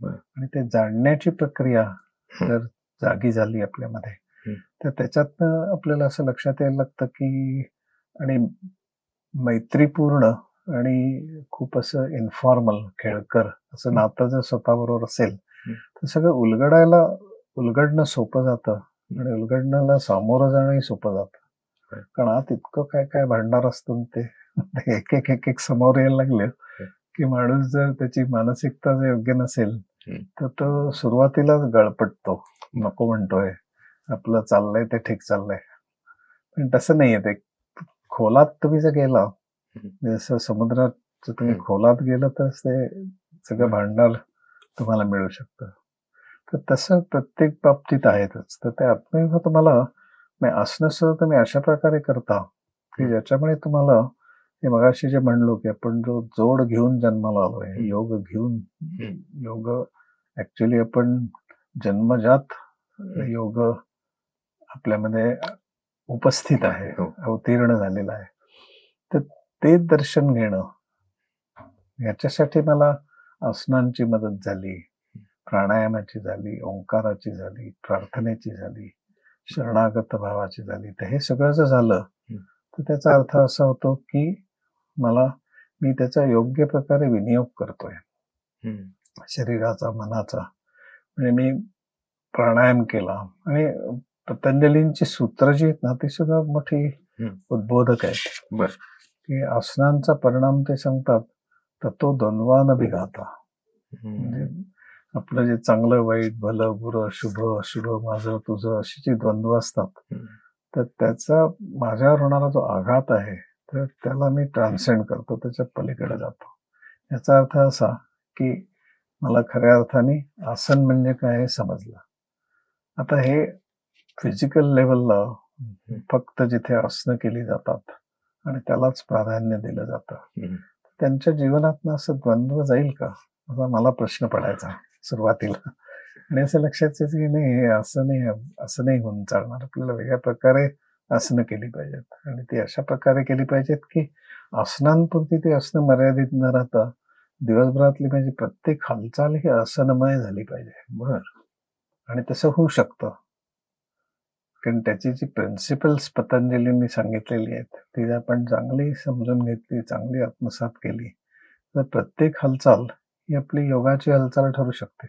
आणि ते जाणण्याची प्रक्रिया जर जागी झाली आपल्यामध्ये तर त्याच्यातनं आपल्याला असं लक्षात यायला लागतं की आणि मैत्रीपूर्ण आणि खूप असं इन्फॉर्मल खेळकर असं नातं जर स्वतःबरोबर असेल तर सगळं उलगडणं सोपं जातं आणि उलगडण्याला सामोरं जाणंही सोपं जातं. कारण आत इतकं काय काय भांडार असतं ते एक एक समोर यायला लागले की माणूस जर त्याची मानसिकता जर योग्य नसेल तर तो सुरुवातीलाच गळपटतो, नको म्हणतोय, आपलं चाललंय ते ठीक चाललंय. पण तसं नाहीये. ते खोलात तुम्ही जर गेला, जसं समुद्रात तुम्ही खोलात गेलं तर ते सगळं भांडार तुम्हाला मिळू शकतं. तर तसं प्रत्येक बाबतीत आहेतच. तर ते आत्मयोग तुम्हाला असणं तुम्ही अशा प्रकारे करता की ज्याच्यामुळे तुम्हाला हे मगाशी जे म्हणलो की आपण जो जोड घेऊन जन्माला आलोय, योग घेऊन, योग ऍक्च्युली आपण जन्मजात योग आपल्यामध्ये उपस्थित आहे, अवतीर्ण झालेला आहे. तर ते दर्शन घेणं याच्यासाठी मला आसनांची मदत झाली, प्राणायामाची झाली, ओंकाराची झाली, प्रार्थनेची झाली, शरणागत भावाची झाली. तर हे सगळं जर झालं तर त्याचा अर्थ असा होतो की मी त्याचा योग्य प्रकारे विनियोग करतोय, शरीराचा, मनाचा. म्हणजे मी प्राणायाम केला आणि पतंजलींची सूत्र जी आहेत ना ती सुद्धा मोठी उद्बोधक आहेत. बर. की आसनांचा परिणाम ते सांगतात ततो द्वंद्वा न विघाता. म्हणजे आपलं जे चांगलं वाईट भलं बुरं शुभ अशुभ माझं तुझं अशी जी द्वंद्व असतात तर त्याचा माझ्यावर होणारा जो आघात आहे तर त्याला मी ट्रान्सेंड करतो, त्याच्या पलीकडे जातो. याचा अर्थ असा की मला खऱ्या अर्थाने आसन म्हणजे काय हे समजलं. आता हे फिजिकल लेवलला फक्त जिथे आसनं केली जातात आणि त्यालाच प्राधान्य दिलं जातं त्यांच्या जीवनात असं द्वंद्व जाईल का, असा मला प्रश्न पडायचा सुरुवातीला. आणि असं लक्षात यायचं की नाही हे असं नाही होऊन चालणार. आपल्याला वेगळ्या प्रकारे आसनं केली पाहिजेत आणि ती अशा प्रकारे केली पाहिजेत की आसनांपुरती ती आसनं मर्यादित न राहता दिवसभरातली माझी प्रत्येक हालचाल ही आसनमय झाली पाहिजे. बर. आणि तसं होऊ शकतं कारण त्याची जी प्रिन्सिपल्स पतंजलींनी सांगितलेली आहेत ती जर आपण चांगली समजून घेतली, चांगली आत्मसात केली तर प्रत्येक हालचाल ही आपली योगाची हालचाल ठरू शकते.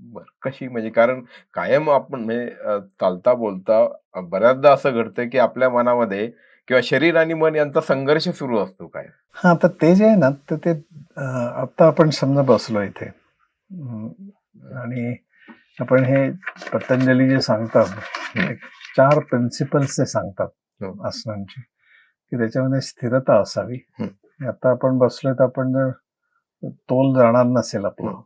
बर. कशी म्हणजे कारण कायम आपण म्हणजे चालता बोलता बऱ्याचदा असं घडतं की आपल्या मनामध्ये किंवा शरीर आणि मन यांचा संघर्ष सुरू असतो काय. हा तर ते जे आहे ना तर ते आता आपण समजा बसलो इथे आणि आपण हे पतंजली जे सांगतात 4 प्रिन्सिपल्स ते सांगतात आसनांची की त्याच्यामध्ये स्थिरता असावी. आता आपण बसलोय तर आपण जर तोल जाणार नसेल आपलं,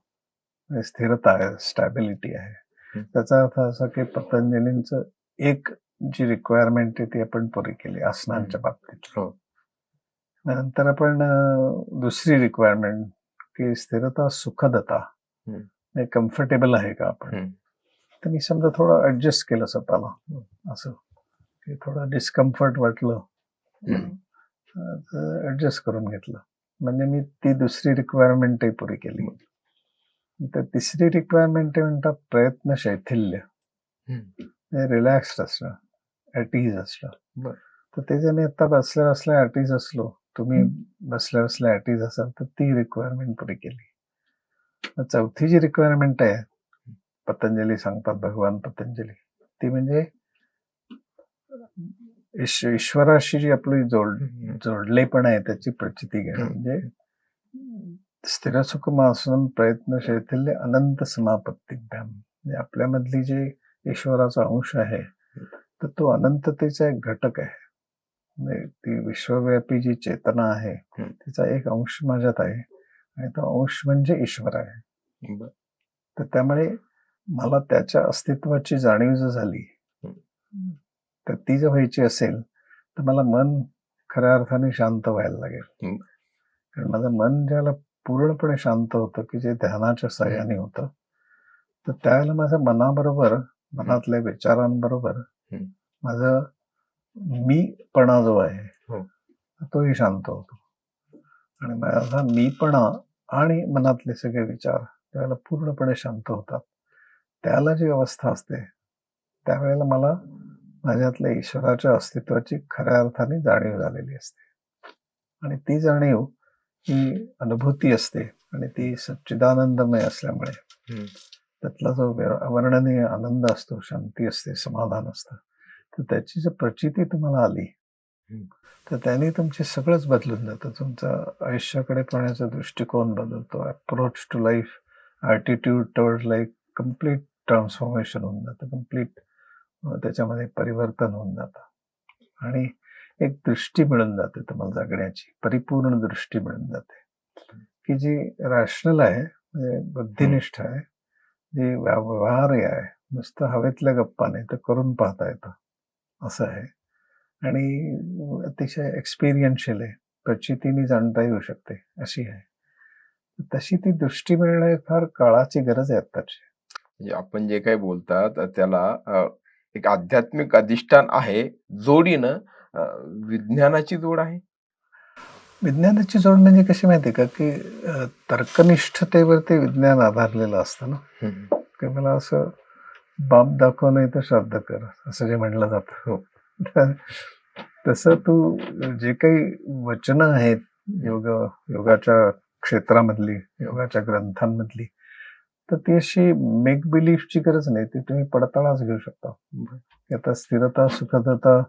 स्थिरता आहे, स्टॅबिलिटी आहे, त्याचा अर्थ असा की पतंजलींचं एक जी रिक्वायरमेंट आहे ती आपण पुरी केली आसनांच्या बाबतीत. नंतर आपण दुसरी रिक्वायरमेंट की स्थिरता सुखदता, कम्फर्टेबल आहे का आपण. तर मी समजा थोडं ऍडजस्ट केलं स्वतःला, असं की थोडं डिस्कम्फर्ट वाटलं ऍडजस्ट करून घेतलं, म्हणजे मी ती दुसरी रिक्वायरमेंटही पुरी केली. तर तिसरी रिक्वायरमेंट म्हणतात प्रयत्न शैथिल्य, रिलॅक्स्ड असणं, ऍट इज असणं. तर ते जर मी आता बसल्या बसल्या ऍट इज असलो, तुम्ही बसल्या बसल्या ऍट इज असाल तर ती रिक्वायरमेंट पुरी केली. चौथी जी रिक्वायरमेंट आहे पतंजली सांगतात, भगवान पतंजली, ती म्हणजे ईश्वराशी जी आपली जोडलेपण आहे त्याची प्रचिती घेणं. म्हणजे स्थिर सुखम आसन प्रयत्न शैथिल्य अनंत समापत्तीभ्याम. म्हणजे आपल्यामधली जे ईश्वराचा अंश आहे तर तो अनंततेचा एक घटक आहे. म्हणजे ती विश्वव्यापी जी चेतना आहे तिचा एक अंश माझ्यात आहे आणि तो अंश म्हणजे ईश्वर आहे. तर त्यामुळे मला त्याच्या अस्तित्वाची जाणीव जर झाली तर ती जर व्हायची असेल तर मला मन खऱ्या अर्थाने शांत व्हायला लागेल. कारण माझं मन ज्याला पूर्णपणे शांत होतं की जे ध्यानाच्या साह्याने होतं तर त्यावेळेला माझ्या मनाबरोबर, मनातल्या विचारांबरोबर माझं मीपणा जो आहे तोही शांत होतो आणि माझा मीपणा आणि मनातले सगळे विचार त्यावेळेला पूर्णपणे शांत होतात. त्याला जी अवस्था असते त्यावेळेला मला माझ्यातल्या ईश्वराच्या अस्तित्वाची खऱ्या अर्थाने जाणीव झालेली असते आणि ती जाणीव ही अनुभूती असते आणि ती सच्चिदानंदमय असल्यामुळे त्यातला जो अवर्णनीय आनंद असतो, शांती असते, समाधान असतं, तर त्याची जर प्रचिती तुम्हाला आली तर त्याने तुमचे सगळंच बदलून जातं. तुमचा आयुष्याकडे पाहण्याचा दृष्टिकोन बदलतो, approach to life, attitude towards life complete transformation होऊन जातं, कम्प्लीट त्याच्यामध्ये परिवर्तन होऊन जातं आणि एक दृष्टी मिळून जाते तुम्हाला जगण्याची, परिपूर्ण दृष्टी मिळून जाते की जी रॅशनल आहे, म्हणजे बुद्धिनिष्ठ आहे, जी व्यवहार्य आहे, नुसतं हवेतल्या गप्पा नाही तर करून पाहता येतं असं आहे आणि अतिशय एक्सपिरियन्शियल आहे, प्रचितीने जाणता येऊ शकते अशी आहे. तशी ती दृष्टी मिळणे फार काळाची गरज आहे आत्ताची. म्हणजे आपण जे काही बोलतात त्याला एक आध्यात्मिक अधिष्ठान आहे, जोडीनं विज्ञानाची जोड आहे. विज्ञानाची जोड म्हणजे कशी माहितीये का की तर्कनिष्ठतेवर ते विज्ञान आधारलेलं असतं ना. की मला असं बाप दाखव नाही तर श्राद्ध कर असं जे म्हणलं जातं. तसं तू जे काही वचनं आहेत योगाच्या क्षेत्रामधली, योगाच्या ग्रंथांमधली, तर ती अशी मेक बिलीफची गरज नाही, ती तुम्ही पडताळाच घेऊ शकता. की आता स्थिरता सुखदता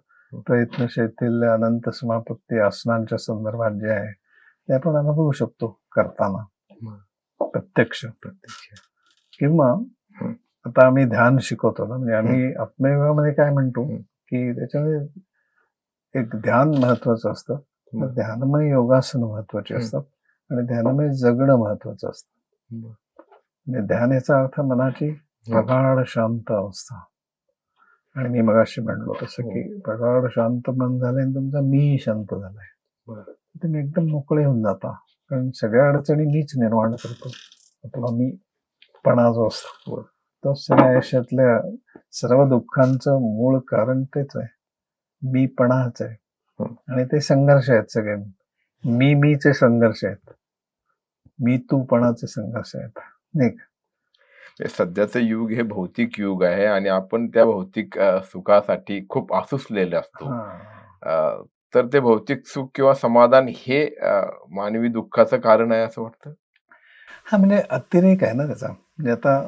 प्रयत्न शैथिल्य अनंत समापत्ती आसनांच्या संदर्भात जे आहे ते आपण अनुभवू शकतो करताना प्रत्यक्ष किंवा आता आम्ही ध्यान शिकवतो ना, म्हणजे आम्ही आत्मयोगामध्ये काय म्हणतो की त्याच्यामध्ये एक ध्यान महत्वाचं असतं, तर ध्यानमय योगासन महत्वाचे असतात आणि ध्यानमय जगणं महत्वाचं असतं. म्हणजे ध्यान याचा अर्थ मनाची प्रगाढ शांत अवस्था. आणि मी मगाशी म्हणलो तसं की प्रगाढ शांत मन झालंय आणि तुमचा मी शांत झालाय, तुम्ही एकदम मोकळे होऊन जाता. कारण सगळ्या अडचणी मीच निर्माण करतो. आपला मी पणा जो असतो तो सगळ्या आयुष्यातल्या सर्व दुःखांचं मूळ कारण तेच आहे, मी पणाच आहे. आणि ते संघर्ष आहेत सगळे, मीचे संघर्ष आहेत, मी तू पणाचे संघर्ष आहेत, नाही का? सध्याचं युग हे भौतिक युग आहे आणि आपण त्या भौतिक सुखासाठी खूप आसुसलेले असतो. तर ते भौतिक सुख किंवा समाधान हे मानवी दुःखाचं कारण आहे असं वाटतं? हा, म्हणजे अतिरेक आहे ना त्याचा. म्हणजे आता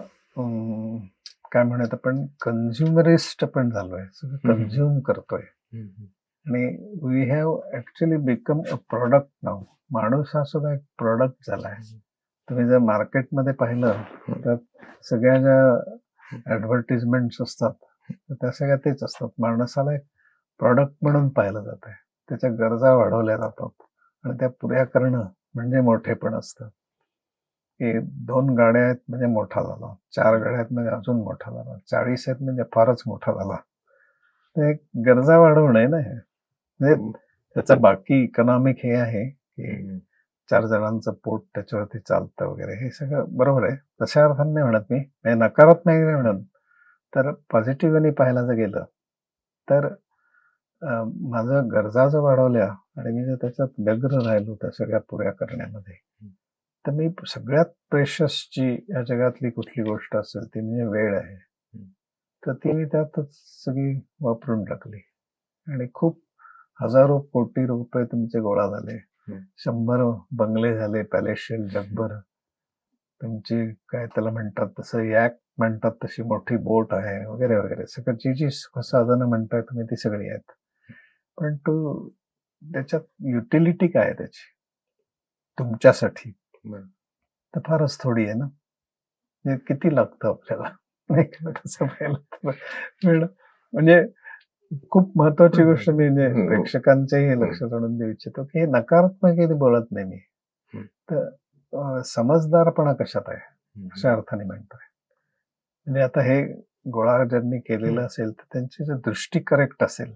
काय म्हणूयात आपण, कन्झ्युमरिस्ट पण झालोय, सगळं कन्झ्युम करतोय आणि we have actually become a product now. माणूस हा सुद्धा एक प्रोडक्ट झालाय. तुम्ही जर मार्केटमध्ये पाहिलं तर सगळ्या ज्या ऍडव्हर्टिजमेंट असतात त्या सगळ्या तेच असतात. माणसाला एक प्रॉडक्ट म्हणून पाहिलं जात आहे, त्याच्या गरजा वाढवल्या जातात आणि त्या पुऱ्या करणं म्हणजे मोठेपण असतं. की 2 गाड्या आहेत म्हणजे मोठा झाला, 4 गाड्या आहेत म्हणजे अजून मोठा झाला, 40 आहेत म्हणजे फारच मोठा झाला. ते एक गरजा वाढवणं आहे ना हे. म्हणजे त्याचं बाकी इकॉनॉमिक हे आहे की 4 जणांचं पोट त्याच्यावरती चालतं वगैरे, हे सगळं बरोबर आहे. तशा अर्थाने नाही म्हणत मी, म्हणजे नकारात्मक नाही म्हणत. तर पॉझिटिव्हली पाहायला जर गेलं तर माझ्या गरजा जर वाढवल्या आणि मी जर त्याच्यात व्यग्र राहिलो त्या सगळ्या पुऱ्या करण्यामध्ये, तर मी सगळ्यात प्रेशसची या जगातली कुठली गोष्ट असेल ती म्हणजे वेळ आहे, तर ती मी त्यातच सगळी वापरून टाकली आणि खूप हजारो कोटी रुपये तुमचे गोळा झाले, 100 बंगले झाले, पॅलेशियल जगभर, तुमची काय त्याला म्हणतात तसं यॅक म्हणतात तशी मोठी बोट आहे वगैरे वगैरे, सगळं जी साधनं म्हणताय तुम्ही ती सगळी आहेत. पण तो त्याच्यात युटिलिटी काय आहे त्याची तुमच्यासाठी, तर फारच थोडी आहे ना. म्हणजे किती लागतं आपल्याला, नाही का? तसं पाहिलं तर म्हणजे खूप महत्वाची गोष्ट मी म्हणजे प्रेक्षकांच्याही लक्षात आणून देऊ इच्छितो की हे नकारात्मक हे बोलत नाही मी, तर समजदारपणा कशात आहे अशा अर्थाने म्हणतोय. म्हणजे आता हे गोळा ज्यांनी केलेलं असेल तर त्यांची जर दृष्टी करेक्ट असेल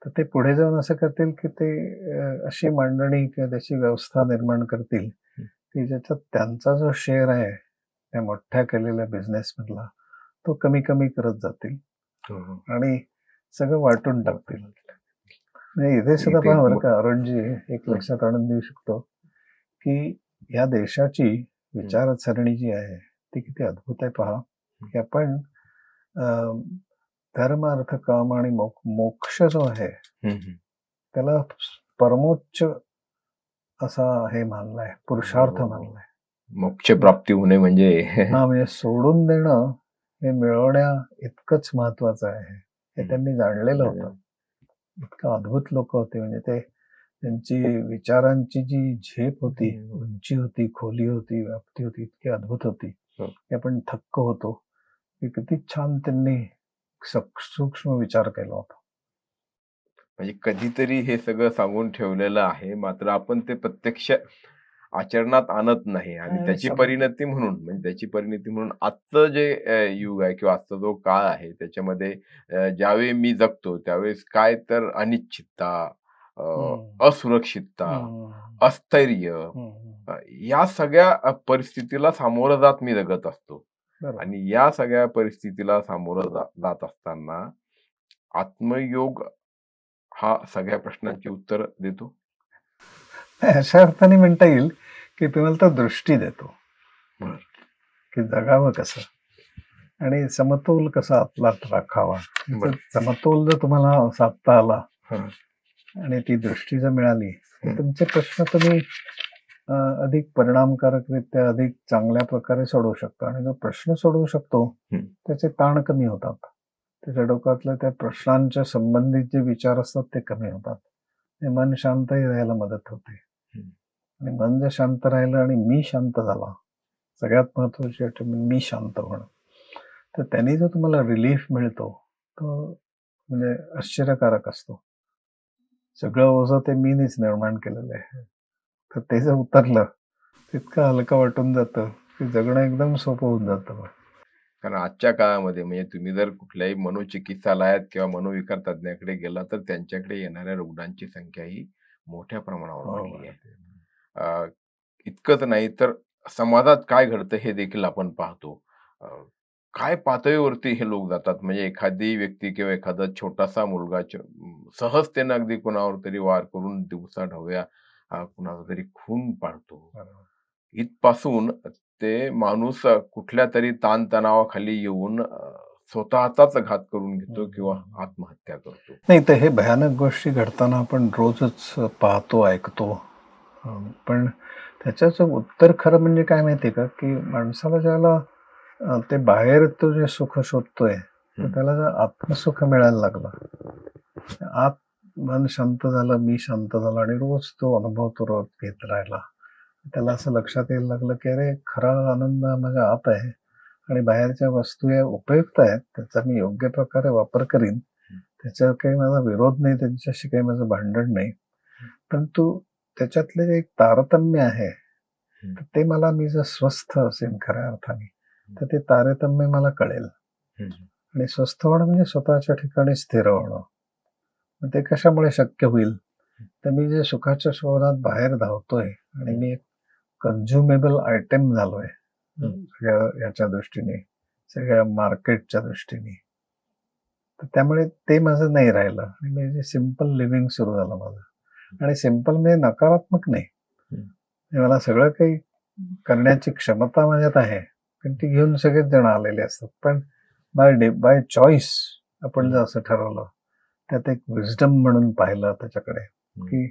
तर ते पुढे जाऊन असं करतील की ते अशी मांडणी किंवा त्याची व्यवस्था निर्माण करतील की ज्याच्यात त्यांचा जो शेअर आहे त्या मोठ्या केलेल्या बिझनेस मधला तो कमी कमी करत जातील आणि सगळं वाटून टाकतील. म्हणजे इथे सुद्धा पहा बरं का अरुणजी, एक लक्षात आणून देऊ शकतो की या देशाची विचारसरणी जी आहे ती किती अद्भुत आहे. पहा की आपण धर्म अर्थ काम आणि मोक्ष जो आहे त्याला परमोच्च असा हे मानलाय, पुरुषार्थ मानलाय. मोक्ष प्राप्ती होणे म्हणजे हा, म्हणजे सोडून देणं हे मिळवण्या इतकंच महत्वाचं आहे हे त्यांनी जाणलेलं होतं. इतकं अद्भुत लोक होते, म्हणजे ते त्यांची विचारांची जी झेप होती, उंची होती, खोली होती, व्याप्ती होती, इतकी अद्भुत होती की आपण थक्क होतो की किती छान त्यांनी सूक्ष्म विचार केला होता. म्हणजे कधीतरी हे सगळं सांगून ठेवलेलं आहे, मात्र आपण ते प्रत्यक्ष आचरणात आणत नाही आणि त्याची परिणती म्हणून आजचं जे युग आहे किंवा आजचा जो काळ आहे त्याच्यामध्ये ज्यावेळी मी जगतो त्यावेळेस काय तर अनिश्चितता, असुरक्षितता, अस्थैर्य, या सगळ्या परिस्थितीला सामोरं जात मी जगत असतो. आणि या सगळ्या परिस्थितीला सामोरं जात असताना आत्मयोग हा सगळ्या प्रश्नांची उत्तर देतो. अशा अर्थाने म्हणता येईल की तुम्हाला तो दृष्टी देतो की जगावं कसं आणि समतोल कसा आपला राखावा. समतोल जर तुम्हाला साधता आला आणि ती दृष्टी जर मिळाली तर तुमचे प्रश्न तुम्ही अधिक परिणामकारकरित्या अधिक चांगल्या प्रकारे सोडवू शकतो आणि जो प्रश्न सोडवू शकतो हं. त्याचे ताण कमी होतात. त्याच्या डोक्यातल्या त्या प्रश्नांच्या संबंधित जे विचार असतात ते कमी होतात. ते मन शांतही राहायला मदत होते. हं. आणि मन जर शांत राहिलं आणि मी शांत झाला, सगळ्यात महत्वाची गोष्ट मी शांत होणं. तर त्यांनी जो तुम्हाला रिलीफ मिळतो तो म्हणजे आश्चर्यकारक असतो. सगळं ओझं ते मीनीच निर्माण केलेलं आहे. तर ते जर उतरलं, तर इतकं हलकं वाटून जातं, की जगणं एकदम सोपं होऊन जातं मग. कारण आजच्या काळामध्ये म्हणजे तुम्ही जर कुठल्याही मनोचिकित्सालयात किंवा मनोविकार तज्ञाकडे गेला तर त्यांच्याकडे येणाऱ्या रुग्णांची संख्या ही मोठ्या प्रमाणावर हो, वाढली आहे. अ, इतकंच नाही तर समाजात काय घडतं हे देखील आपण पाहतो. अ, काय पातळीवरती हे लोक जातात म्हणजे एखादी व्यक्ती किंवा एखादा छोटासा मुलगा सहजतेनं अगदी कोणावर तरी वार करून दिवसा-ढवळ्या कुणाचा तरी खून पाडतो. बरोबर. इथपासून ते माणूस कुठल्यातरी ताणतणावाखाली येऊन स्वतःचाच घात करून घेतो किंवा आत्महत्या करतो. नाही तर हे भयानक गोष्टी घडताना आपण रोजच पाहतो, ऐकतो. पण त्याच्याचं उत्तर खरं म्हणजे काय माहिती आहे का, की माणसाला ज्याला ते बाहेर तो जे सुख शोधतोय, तर त्याला जर आत्मसुख मिळायला लागलं, आत मन शांत झालं, मी शांत झालो आणि रोज तो अनुभव तो रोज घेत राहिला. त्याला असं लक्षात यायला लागलं, की अरे खरा आनंद माझ्या आत आहे आणि बाहेरच्या वस्तू या उपयुक्त आहेत. त्याचा मी योग्य प्रकारे वापर करीन. त्याच्यावर काही माझा विरोध नाही, त्यांच्याशी काही माझं भांडण नाही. परंतु त्याच्यातले जे एक तारतम्य आहे, तर ते मला मी जर स्वस्थ असेन खऱ्या अर्थाने, तर ते तारतम्य मला कळेल. आणि स्वस्थ होणं म्हणजे स्वतःच्या ठिकाणी स्थिर होणं. मग ते कशामुळे शक्य होईल? तर मी जे सुखाच्या शोधात बाहेर धावतोय आणि मी एक कन्झ्युमेबल आयटम झालोय सगळ्या याच्या दृष्टीने, सगळ्या मार्केटच्या दृष्टीने. तर त्यामुळे ते माझं नाही राहिलं आणि म्हणजे सिंपल लिव्हिंग सुरू झालं माझं. आणि सिंपल म्हणजे नकारात्मक नाही. म्हणजे मला सगळं काही करण्याची क्षमता माझ्यात आहे. पण ती घेऊन सगळेच जण आलेले असतात. पण बाय चॉईस आपण जर असं ठरवलं, त्यात एक विस्डम म्हणून पाहिलं त्याच्याकडे, की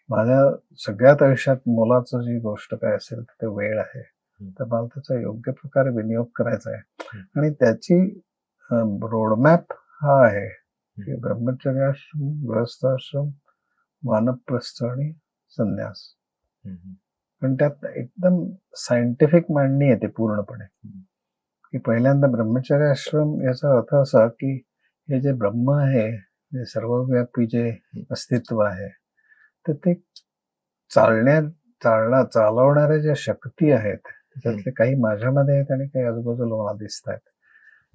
माझ्या सगळ्यात आयुष्यात मोलाचं जी गोष्ट काय असेल तर ते वेळ आहे. तर मला त्याचा योग्य प्रकारे विनियोग करायचा आहे. आणि त्याची रोडमॅप हा आहे, की ब्रह्मचर्याश्रम, गृहस्थाश्रम, वानप्रस्थ आणि संन्यास. पण त्यात एकदम सायंटिफिक मांडणी येते पूर्णपणे, की पहिल्यांदा ब्रह्मचर्य आश्रम याचा अर्थ असा, की हे जे ब्रह्म आहे, जे सर्वव्यापी जे अस्तित्व आहे, तर ते चालवणाऱ्या ज्या शक्ती आहेत, त्याच्यातले काही माझ्यामध्ये आहेत आणि काही आजूबाजूला मला दिसत आहेत.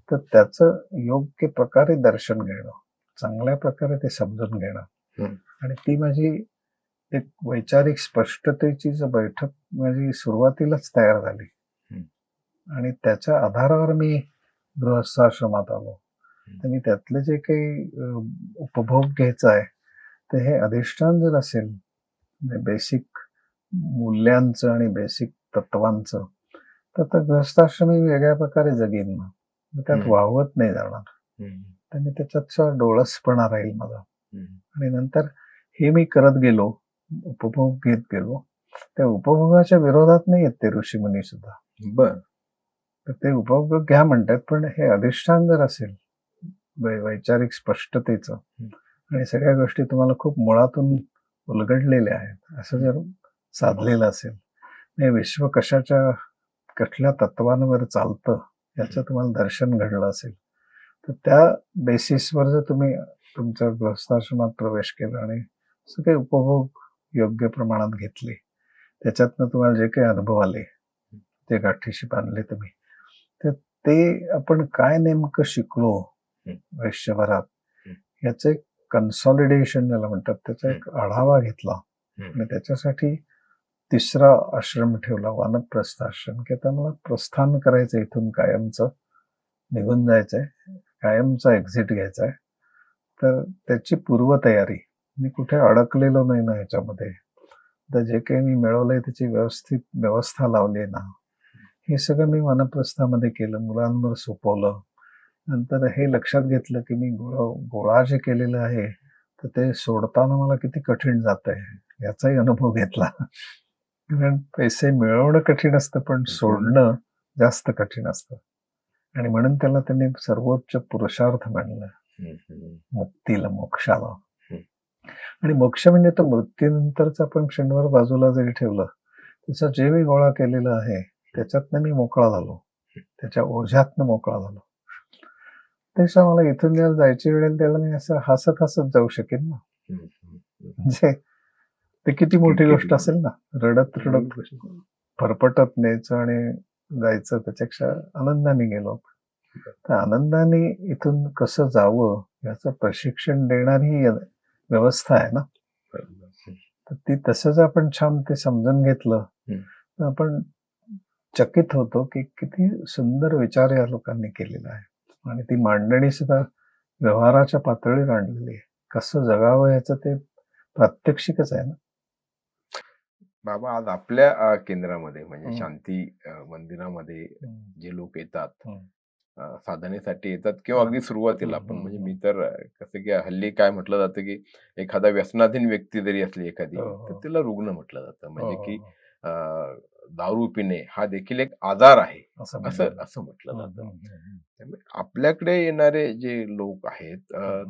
तर त्याचं योग्य प्रकारे दर्शन घेणं, चांगल्या प्रकारे ते समजून घेणं आणि ती माझी एक वैचारिक स्पष्टतेची जी बैठक माझी सुरुवातीलाच तयार झाली. आणि त्याच्या आधारावर मी गृहस्थाश्रमात आलो. तर मी त्यातले जे काही उपभोग घ्यायचा आहे, तर हे अधिष्ठान जर असेल, म्हणजे बेसिक मूल्यांचं आणि बेसिक तत्वांचं, तर गृहस्थाश्रम मी वेगळ्या प्रकारे जगेन ना. मग त्यात वावत नाही जाणार. तर मी त्याच्यात डोळसपणा राहील माझा. आणि नंतर हे मी करत गेलो, उपभोग घेत गेलो. त्या उपभोगाच्या विरोधात नाही आहेत ते ऋषीमुनी सुद्धा. बर तर ते उपभोग घ्या म्हणतात, पण हे अधिष्ठान जर असेल वैचारिक स्पष्टतेचं आणि सगळ्या गोष्टी तुम्हाला खूप मुळातून उलगडलेल्या आहेत असं जर साधलेलं असेल, हे विश्व कुठल्या तत्वांवर चालतं याचं तुम्हाला दर्शन घडलं असेल, तर त्या बेसिसवर जर तुम्ही तुमच्या गृहस्थाश्रमात प्रवेश केला आणि सगळे उपभोग योग्य प्रमाणात घेतले, त्याच्यातनं तुम्हाला जे काही अनुभव आले, ते गाठीशी बांधले तुम्ही, तर ते आपण काय नेमकं शिकलो आयुष्यभरात याचं एक कन्सॉलिडेशन ज्याला म्हणतात, त्याचा एक आढावा घेतला आणि त्याच्यासाठी तिसरा आश्रम ठेवला, वानप्रस्थ आश्रम, की आता मला प्रस्थान करायचं, इथून कायमचं निघून जायचंय, कायमचा एक्झिट घ्यायचा आहे. तर त्याची पूर्वतयारी, मी कुठे अडकलेलो नाही ना ह्याच्यामध्ये, तर जे काही मी मिळवलंय त्याची व्यवस्थित व्यवस्था लावली ना, हे सगळं मी वानप्रस्थामध्ये केलं, मुलांवर सोपवलं. नंतर हे लक्षात घेतलं, की मी गोळा जे केलेलं आहे, तर ते सोडताना मला किती कठीण जात आहे याचाही अनुभव घेतला. कारण पैसे मिळवणं कठीण असतं, पण सोडणं जास्त कठीण असतं. आणि म्हणून त्याला त्यांनी सर्वोच्च पुरुषार्थ मानलं, मुक्तीला, मोक्षाला. आणि मोक्ष म्हणजे तो मृत्यूनंतरचा पण क्षणभर बाजूला जरी ठेवलं, तसं जे मी गोळा केलेलं आहे त्याच्यातनं मी मोकळा झालो, त्याच्या ओझ्यातनं मोकळा झालो. त्यापेक्षा मला इथून जेव्हा जायची वेळ येईल त्याला मी असं हसत हसत जाऊ शकेन ना. म्हणजे ते किती मोठी गोष्ट असेल ना. रडत रडत फरफटत न्यायचं आणि जायचं, त्याच्यापेक्षा आनंदाने गेलो. तर आनंदाने इथून कसं जावं याचं प्रशिक्षण देणारी व्यवस्था आहे ना. तर ती तसं जर आपण छान ते समजून घेतलं तर आपण चकित होतो की किती सुंदर विचार या लोकांनी केलेला आहे. आणि ती मांडणी सुद्धा व्यवहाराच्या पातळीवर आणलेली आहे. कसं जगावं याचं ते प्रात्यक्षिकच आहे ना. बाबा, आज आपल्या केंद्रामध्ये म्हणजे शांती मंदिरामध्ये जे लोक येतात, साधनेसाठी येतात किंवा अगदी सुरुवातीला पण, म्हणजे मी तर कसं की हल्ली काय म्हटलं जातं की एखादा व्यसनाधीन व्यक्ती जरी असली एखादी, तर तिला रुग्ण म्हटलं जातं. म्हणजे की दारू पिणे हा देखील एक आजार आहे असं असं म्हटलं जातं. त्यामुळे आपल्याकडे येणारे जे लोक आहेत,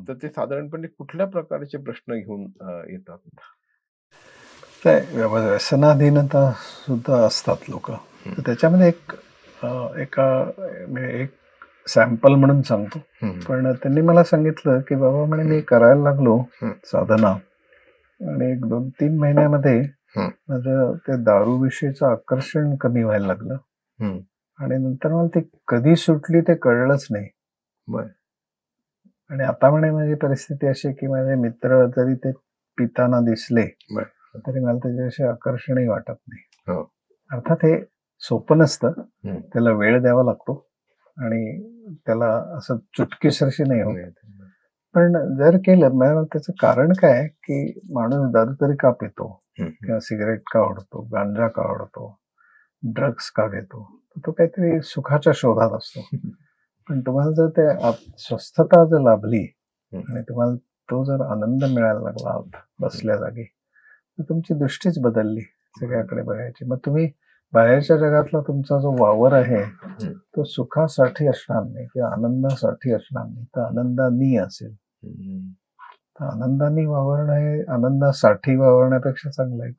तर ते साधारणपणे कुठल्या प्रकारचे प्रश्न घेऊन येतात? व्यसनाधीनता सुद्धा असतात लोक. तर त्याच्यामध्ये एक सॅम्पल म्हणून सांगतो. पण त्यांनी मला सांगितलं की बाबा म्हणे मी करायला लागलो साधना, आणि 1-2-3 महिन्यामध्ये माझं ते दारूविषयीचं आकर्षण कमी व्हायला लागलं. आणि नंतर मला ती कधी सुटली ते कळलंच नाही. आणि आता म्हणे माझी परिस्थिती अशी की माझे मित्र जरी ते पिताना दिसले तरी मला त्याच्याविषयी आकर्षणही वाटत नाही. अर्थात हे सोपं नसतं, त्याला वेळ द्यावा लागतो आणि त्याला असं चुटकीसरशी नाही होत. पण जर केलं, मग त्याचं कारण काय की माणूस दारू तरी का पितो, किंवा सिगरेट का आवडतो, गांजा का आवडतो, ड्रग्स का घेतो, तो काहीतरी सुखाच्या शोधात असतो. पण तुम्हाला जर ते स्वस्थता जर लाभली आणि तुम्हाला तो जर आनंद मिळायला लागला बसल्या जागी, तर तुमची दृष्टीच बदलली सगळ्याकडे बघायची. मग तुम्ही बाहेरच्या जगातला तुमचा जो वावर आहे तो सुखासाठी असणार नाही किंवा आनंदासाठी असणार नाही, तर आनंदानी असेल. तर आनंदानी वावरणं हे आनंदासाठी वावरण्यापेक्षा चांगलं आहे.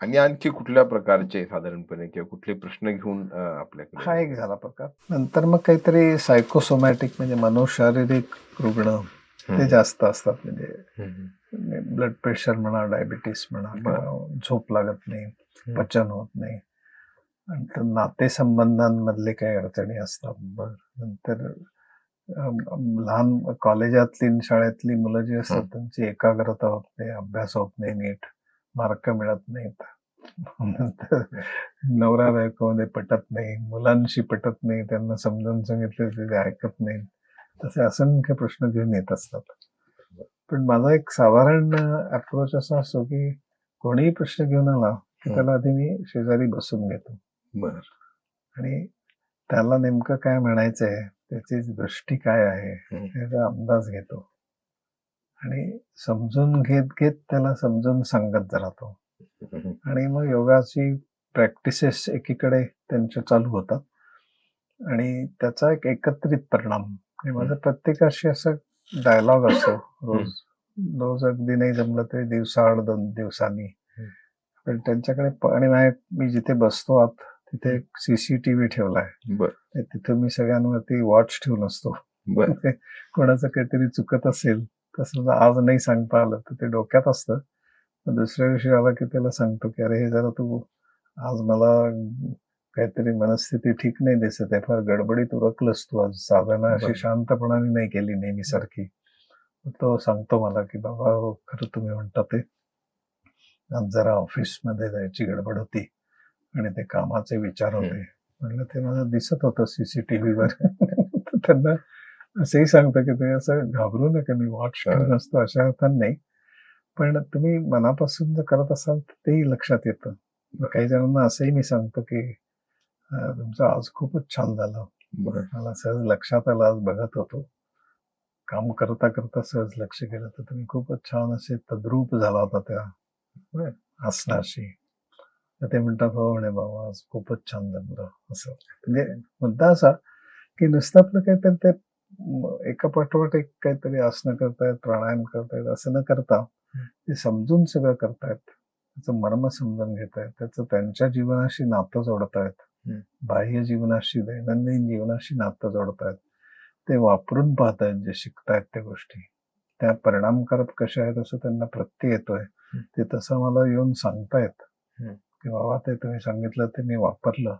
आणि आणखी कुठल्या प्रकारचे साधारणपणे किंवा कुठले प्रश्न घेऊन आपल्याकडे? हा एक झाला प्रकार. नंतर मग काहीतरी सायकोसोमॅटिक म्हणजे मनोशारीरिक रुग्ण ते जास्त असतात. म्हणजे ब्लड प्रेशर म्हणा, डायबिटीस म्हणा, किंवा झोप लागत नाही, पचन होत नाही, नंतर नातेसंबंधांमधले काही अडचणी असतात. नंतर लहान कॉलेजातली शाळेतली मुलं जी असतात त्यांची एकाग्रता होत नाही, अभ्यास होत नाही, नीट मार्क मिळत नाहीत. नंतर नवरा बायकोमध्ये पटत नाही, मुलांशी पटत नाही, त्यांना समजावून सांगितलं ते ऐकत नाही. तसे असंख्य प्रश्न घेऊन येत असतात. पण माझा एक साधारण अप्रोच असा असतो की कोणीही प्रश्न घेऊन आला की त्याला आधी मी शेजारी बसून घेतो. आणि त्याला नेमकं काय म्हणायचंय, त्याची दृष्टी काय आहे याचा अंदाज घेतो आणि समजून घेत घेत त्याला समजून सांगत राहतो. आणि मग योगाची प्रॅक्टिसेस एकीकडे त्यांच्या चालू होतात आणि त्याचा एक एकत्रित परिणाम. माझं प्रत्येकाशी असं डायलॉग असतो रोज अगदी नाही जमलं तरी दिवसाआड 2 दिवसांनी. पण त्यांच्याकडे आणि मी जिथे बसतो आत तिथे एक सीसीटीव्ही ठेवलाय. तिथे मी सगळ्यांवरती वॉच ठेवून असतो. कोणाचं काहीतरी चुकत असेल तर समजा आज नाही सांगता आलं तर ते डोक्यात असतं. दुसऱ्या दिवशी आला की त्याला सांगतो की अरे हे जरा तू आज मला काहीतरी मनस्थिती ठीक नाही दिसत आहे, फार गडबडीत उरकलंस तू आज, साधना अशी शांतपणाने नाही केली नेहमीसारखी. तो सांगतो मला की बाबा हो, खरं तुम्ही म्हणता ते आज जरा ऑफिसमध्ये जायची गडबड होती आणि ते कामाचे विचार होते. म्हणलं ते मला दिसत होतं सीसीटीव्हीवर. त्यांना असंही सांगतो की तुम्ही असं घाबरू नका, मी वॉच ठेवून असतो अशा अर्थाने नाही, पण तुम्ही मनापासून जर करत असाल तर तेही लक्षात येतं. काही जणांना असंही मी सांगतो की तुमचं आज खूपच छान झालं, मला सहज लक्षात आलं, आज बघत होतो, काम करता करता सहज लक्ष गेलं तर तुम्ही खूपच छान असे तद्रूप झाला होता त्या आसनाशी. तर ते म्हणतात, "हो म्हणे बाबा, आज खूपच छान जमलं." असं. म्हणजे मुद्दा असा, की नुसतं आपलं काहीतरी ते एका पाठोपाठ एक काहीतरी आसनं करतायत, प्राणायाम करतायत असं न करता, ते समजून सगळं करतायत. त्याचं मर्म समजून घेतायत. त्याचं त्यांच्या जीवनाशी नातं जोडतायत. हं. बाह्य जीवनाशी, दैनंदिन जीवनाशी नातं जोडतायत. ते वापरून पाहतायत जे शिकतायत त्या गोष्टी. त्या परिणामकारक कशा आहेत असं त्यांना प्रत्यय येतोय. ते तसं मला येऊन सांगतायत, हं. की बाबा ते तुम्ही सांगितलं ते मी वापरलं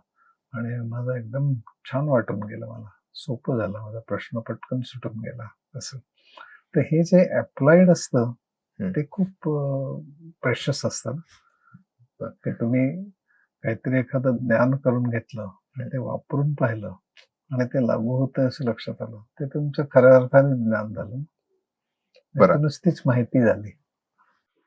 आणि माझं एकदम छान वाटून गेलं मला. सोपं झालं. माझा प्रश्न पटकन सुटून गेला असं. तर हे जे अप्लाइड असतं, हं. ते खूप प्रेशियस असतं ना. ते तुम्ही काहीतरी एखादं ज्ञान करून घेतलं आणि ते वापरून पाहिलं आणि ते लागू होतंय असं लक्षात आलं. ते तुमचं खऱ्या अर्थाने ज्ञान झालं. बरं. नाहीतर नुसतीच माहिती झाली.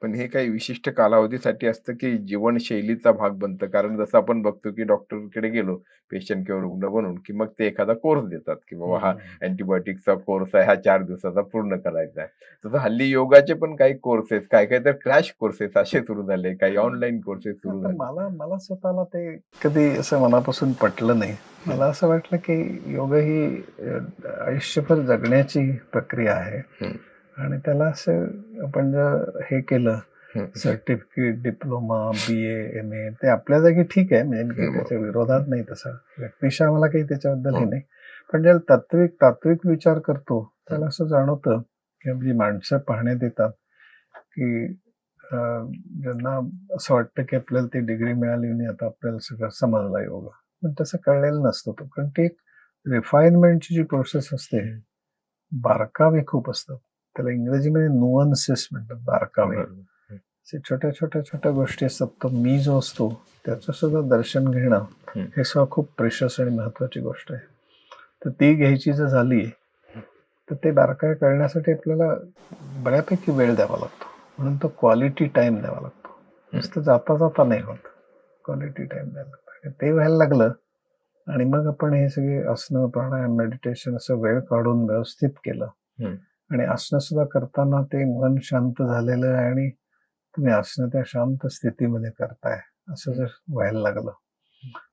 पण हे काही विशिष्ट कालावधीसाठी असतं, की जीवनशैलीचा भाग बनतं? कारण जसं आपण बघतो, की डॉक्टरकडे गेलो पेशंट किंवा रुग्ण बनून, की मग ते एखादा कोर्स देतात, की बाबा हा अँटिबायोटिकचा कोर्स आहे, हा 4 दिवसाचा पूर्ण करायचा आहे. तसं हल्ली योगाचे पण काही कोर्सेस, काही-काही तर क्रॅश कोर्सेस असे सुरू झाले, काही ऑनलाईन कोर्सेस सुरू आता झाले. मला मला स्वतःला ते कधी असं मनापासून पटलं नाही. मला असं वाटलं, की योग ही आयुष्यभर जगण्याची प्रक्रिया आहे हं. आणि त्याला असं आपण जर हे केलं हं. सर्टिफिकेट, डिप्लोमा, बी-ए, एम-ए ते आपल्या जागी ठीक आहे. म्हणजे मी काही त्याच्या विरोधात नाही तसा. व्यक्तिशः मला काही त्याच्याबद्दल हे नाही. पण ज्याला तात्विक विचार करतो, त्याला असं जाणवतं, की जी माणसं पाहण्यात येतात, की अ, ज्यांना असं वाटतं, की आपल्याला ती डिग्री मिळाली आणि आता आपल्याला सगळं समजलं योगा. पण तसं कळलेलं नसतं तो. कारण ती एक रिफाइनमेंटची जी प्रोसेस असते, बारकावे खूप असतात. त्याला इंग्रजीमध्ये नुअन्सेस म्हणतात, बारकावे. बरोबर. अशा छोट्या गोष्टी असतात. तो मी जो असतो, त्याचं सुद्धा दर्शन घेणं, हं. हे सुद्धा खूप प्रेशियस आणि महत्त्वाची गोष्ट आहे. तर ती घ्यायची जर झाली, तर ते बारकावे कळण्यासाठी आपल्याला बऱ्यापैकी वेळ द्यावा लागतो. म्हणून तो क्वालिटी टाईम द्यावा लागतो. नुसतं जाता नाही होत. क्वालिटी टाईम द्यायला लागतो. आणि ते व्हायला लागलं आणि मग आपण हे सगळे आसनं, प्राणायाम, मेडिटेशन असं वेळ काढून व्यवस्थित केलं हं. आणि आसनं सुद्धा करताना ते मन शांत झालेलं आहे आणि तुम्ही आसनं त्या शांत स्थितीमध्ये करताय, असं जर व्हायला लागलं,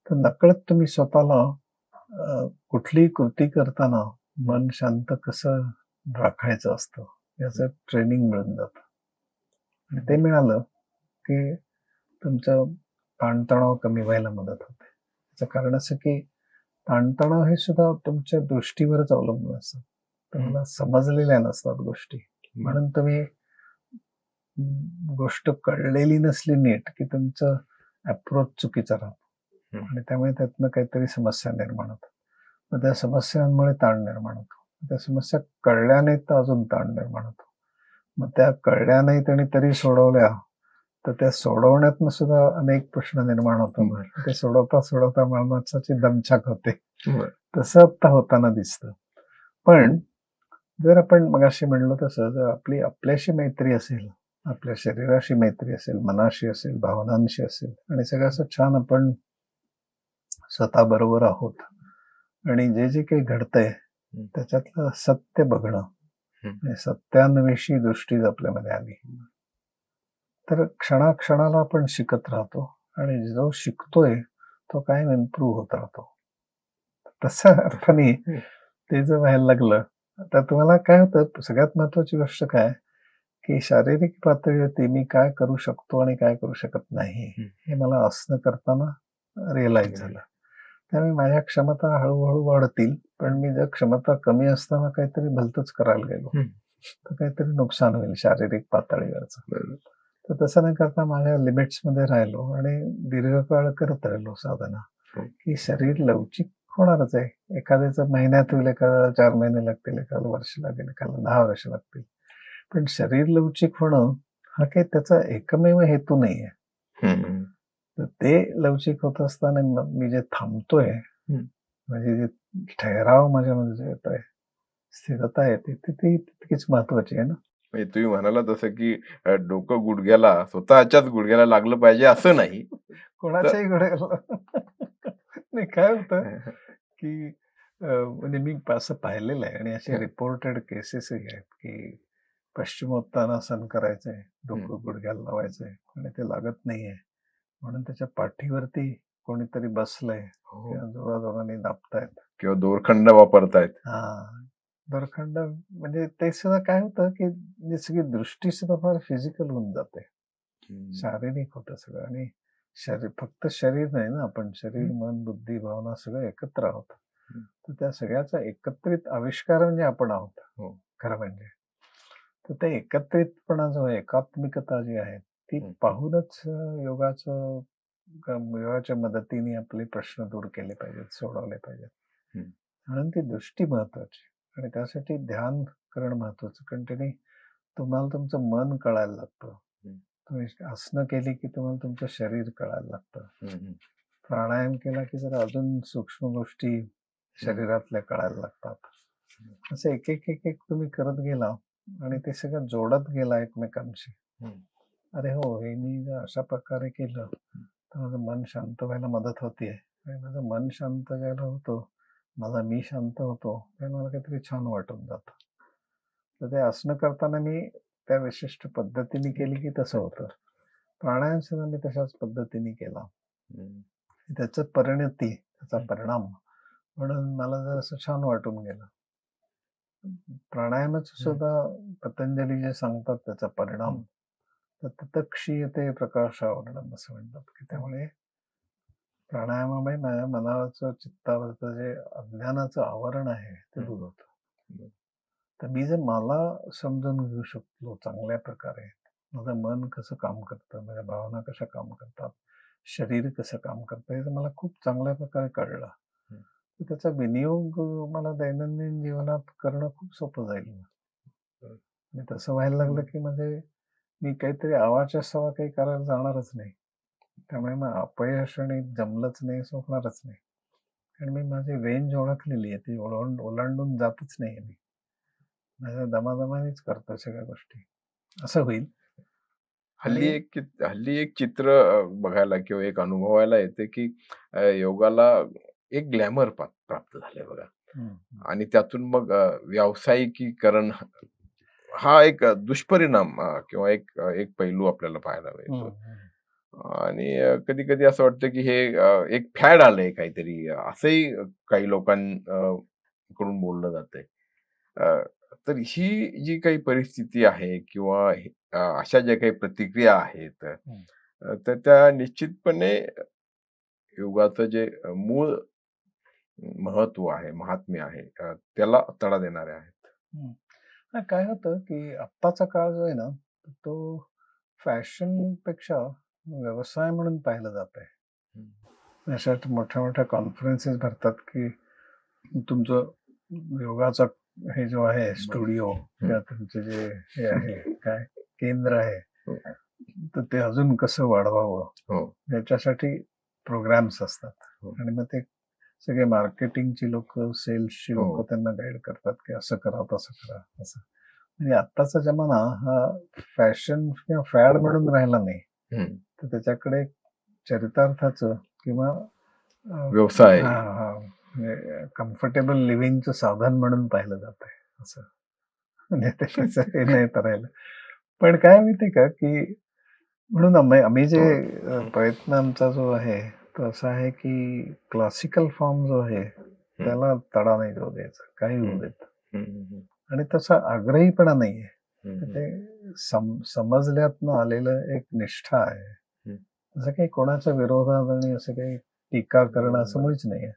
तर नकळत तुम्ही स्वतःला कुठलीही कृती करताना मन शांत कसं राखायचं असतं, याचं ट्रेनिंग मिळून जातं. आणि ते मिळालं, की तुमचं ताणतणाव कमी व्हायला मदत होते. त्याचं कारण असं, की ताणतणाव हे सुद्धा तुमच्या दृष्टीवरच अवलंबून असतं. तुम्हाला समजलेल्या नसतात गोष्टी. म्हणून तुम्ही गोष्ट कळलेली नसली नीट, की तुमचं अप्रोच चुकीचा राहतो आणि त्यामुळे त्यातनं काहीतरी समस्या निर्माण होतात. मग त्या समस्यांमुळे ताण निर्माण होतो. त्या समस्या कळल्या नाहीत तर अजून ताण निर्माण होतो. मग त्या कळल्या नाहीत आणि तरी सोडवल्या, तर त्या सोडवण्यातनं सुद्धा अनेक प्रश्न निर्माण होतात. ते सोडवता माणसाची दमछाक होते. बरं. तसं आता होताना दिसतं. पण जर आपण मगाशी म्हणलो तसं जर आपली आपल्याशी मैत्री असेल, आपल्या शरीराशी मैत्री असेल, मनाशी असेल, भावनांशी असेल आणि सगळं असं छान आपण स्वतःबरोबर आहोत आणि जे काही घडतंय त्याच्यातलं सत्य बघणं आणि सत्यान्वेषी दृष्टी जर आपल्यामध्ये आली, तर क्षणाक्षणाला आपण शिकत राहतो आणि जो शिकतोय तो कायम इम्प्रूव्ह होत राहतो. तशा अर्थाने ते जर व्हायला लागलं, तर तुम्हाला काय होतं सगळ्यात महत्त्वाची गोष्ट काय, की शारीरिक पातळीवरती मी काय करू शकतो आणि काय करू शकत नाही, हे मला आसनं करताना रिअलाईज झालं. त्यामुळे माझ्या क्षमता हळू-हळू वाढतील, पण मी जर क्षमता कमी असताना काहीतरी भलतंच करायला गेलो, तर काहीतरी नुकसान होईल शारीरिक पातळीवरचं. तर तसं न करता माझ्या लिमिट्समध्ये राहिलो आणि दीर्घकाळ करत राहिलो साधना, की शरीर लवचिक होणारच आहे. एखाद्याचं महिन्यात होईल, एखाद्याला 4 महिने लागतील, एखाद्याला वर्ष लागेल, एखाद्याला 10 वर्ष लागतील. पण शरीर लवचिक होणं हा काही त्याचा एकमेव हेतू नाहीये. तर ते लवचिक होत असताना मी जे थांबतोय, म्हणजे जे ठहराव माझ्यामध्ये जो येतोय, स्थिरता येते, ती तितकीच महत्वाची आहे ना. म्हणजे तुम्ही म्हणाला तसं, की डोकं गुडघ्याला स्वतःच्याच गुडघ्याला लागलं पाहिजे असं नाही. तर कोणाच्याही घड्याला नाही काय होतं, की म्हणजे मी असं पाहिलेलं आहे आणि असे रिपोर्टेड केसेसही आहेत, की पश्चिमोत्तानासन करायचंय, डोकं गुडघ्याला लावायचंय आणि ते लागत नाहीये. म्हणून त्याच्या पाठीवरती कोणीतरी बसलंय हो. किंवा जोराजोराने दाबतायत. किंवा दोरखंड वापरतायत. हा, दोरखंड म्हणजे ते सुद्धा काय होतं की जी सगळी दृष्टी सुद्धा फार फिजिकल होऊन जाते, शारीरिक होतं सगळं. आणि फक्त शरीर नाही ना, आपण शरीर, मन, बुद्धी, भावना सगळं एकत्र आहोत. तर त्या सगळ्याचा एकत्रित आविष्कार म्हणजे आपण आहोत हो. खरं म्हणजे. तर ते एकत्रितपणा जो आहे, एकात्मिकता जी आहे, ती पाहूनच योगाच्या मदतीने आपले प्रश्न दूर केले पाहिजेत, सोडवले पाहिजेत. म्हणून ती दृष्टी महत्वाची आणि त्यासाठी ध्यान करणं महत्वाचं. कारण त्याने तुम्हाला तुमचं मन कळायला लागतं. तुम्ही आसनं केली की तुम्हाला तुमचं शरीर कळायला लागतं. प्राणायाम केला की जरा अजून सूक्ष्म गोष्टी शरीरातल्या कळायला लागतात. असं एक एक एक एक तुम्ही करत गेला आणि ते सगळं जोडत गेला एकमेकांशी. अरे हो, हे मी जर अशा प्रकारे केलं तर माझं मन शांत व्हायला मदत होतीये. आणि माझं मन शांत ज्यावेळेला होतं, माझा मी शांत होतो, त्यावेळेला मला काहीतरी छान वाटून जातं. तर ते आसनं करताना मी त्या विशिष्ट पद्धतीने केली की तसं होतं. प्राणायाम सुद्धा मी तशाच पद्धतीने केला. त्याचं परिणती, त्याचा परिणाम म्हणून मला जर असं छान वाटून गेलं. प्राणायामाचं सुद्धा पतंजली जे सांगतात त्याचा परिणाम, तर तत्क्षीयते प्रकाशावरणम असं म्हणतात की त्यामुळे प्राणायामामुळे माझ्या मनाचं, चित्तावरचं जे अज्ञानाचं आवरण आहे ते दूर होतं. तर मी जर मला समजून घेऊ शकलो चांगल्या प्रकारे, माझं मन कसं काम करतं, माझ्या भावना कशा काम करतात, शरीर कसं काम करतं, हे मला खूप चांगल्या प्रकारे कळलं. तर त्याचा विनियोग मला दैनंदिन जीवनात करणं खूप सोपं जाईल. आणि तसं व्हायला लागलं की म्हणजे मी काहीतरी आवाच्या सवा काही करायला जाणारच नाही. त्यामुळे मग अपयश आणि जमलंच नाही असं होणारच नाही. कारण मी माझी रेंज ओळखलेली आहे, ती ओलांडून जातच नाही मी. माझ्या दमादमानेच करतो सगळ्या गोष्टी, असं होईल. आणि हल्ली एक चित्र बघायला किंवा एक अनुभवायला येते, की योगाला एक ग्लॅमर प्राप्त झालंय बघा. आणि त्यातून मग व्यावसायिकीकरण हा एक दुष्परिणाम किंवा एक पैलू आपल्याला पाहायला मिळतो. आणि कधी-कधी असं वाटतं, की हे एक फॅड आलंय काहीतरी, असंही काही कडून बोललं जातंय. अ, तर ही जी काही परिस्थिती आहे किंवा अशा ज्या काही प्रतिक्रिया आहेत, तर त्या निश्चितपणे योगाचं जे मूळ महत्व आहे, महात्म्य आहे, त्याला तडा देणारे आहेत. काय होतं की आत्ताचा काळ जो आहे ना, तो फॅशन पेक्षा व्यवसाय म्हणून पाहिलं जात आहे. अशा मोठ्या मोठ्या कॉन्फरन्सेस भरतात की तुमचं योगाचा हे जो आहे स्टुडिओ किंवा तुमचं जे हे आहे काय केंद्र आहे, तर ते अजून कसं वाढवावं याच्यासाठी प्रोग्राम्स असतात. आणि मग ते सगळे मार्केटिंगची लोक, सेल्सची लोक त्यांना गाईड करतात की असं करा, तसं करा, असं. म्हणजे आत्ताचा जमाना हा फॅशन किंवा फॅड म्हणून राहिला नाही, तर त्याच्याकडे चरितार्थाचं किंवा व्यवसाय कम्फर्टेबल लिव्हिंगचं साधन म्हणून पाहिलं जात आहे असं. म्हणजे त्याचं हे नाही करायला. पण काय माहिती का की म्हणून आम्ही जे प्रयत्न आमचा जो आहे तो असा आहे की क्लासिकल फॉर्म जो आहे त्याला तडा नाही जाऊ द्यायचा, काही होऊ देत. आणि तसा आग्रहीपणा नाहीये. ते समजल्यातनं आलेलं एक निष्ठा आहे. असं काही कोणाच्या विरोधात आणि असं काही टीका करणं असं मुळीच नाहीये.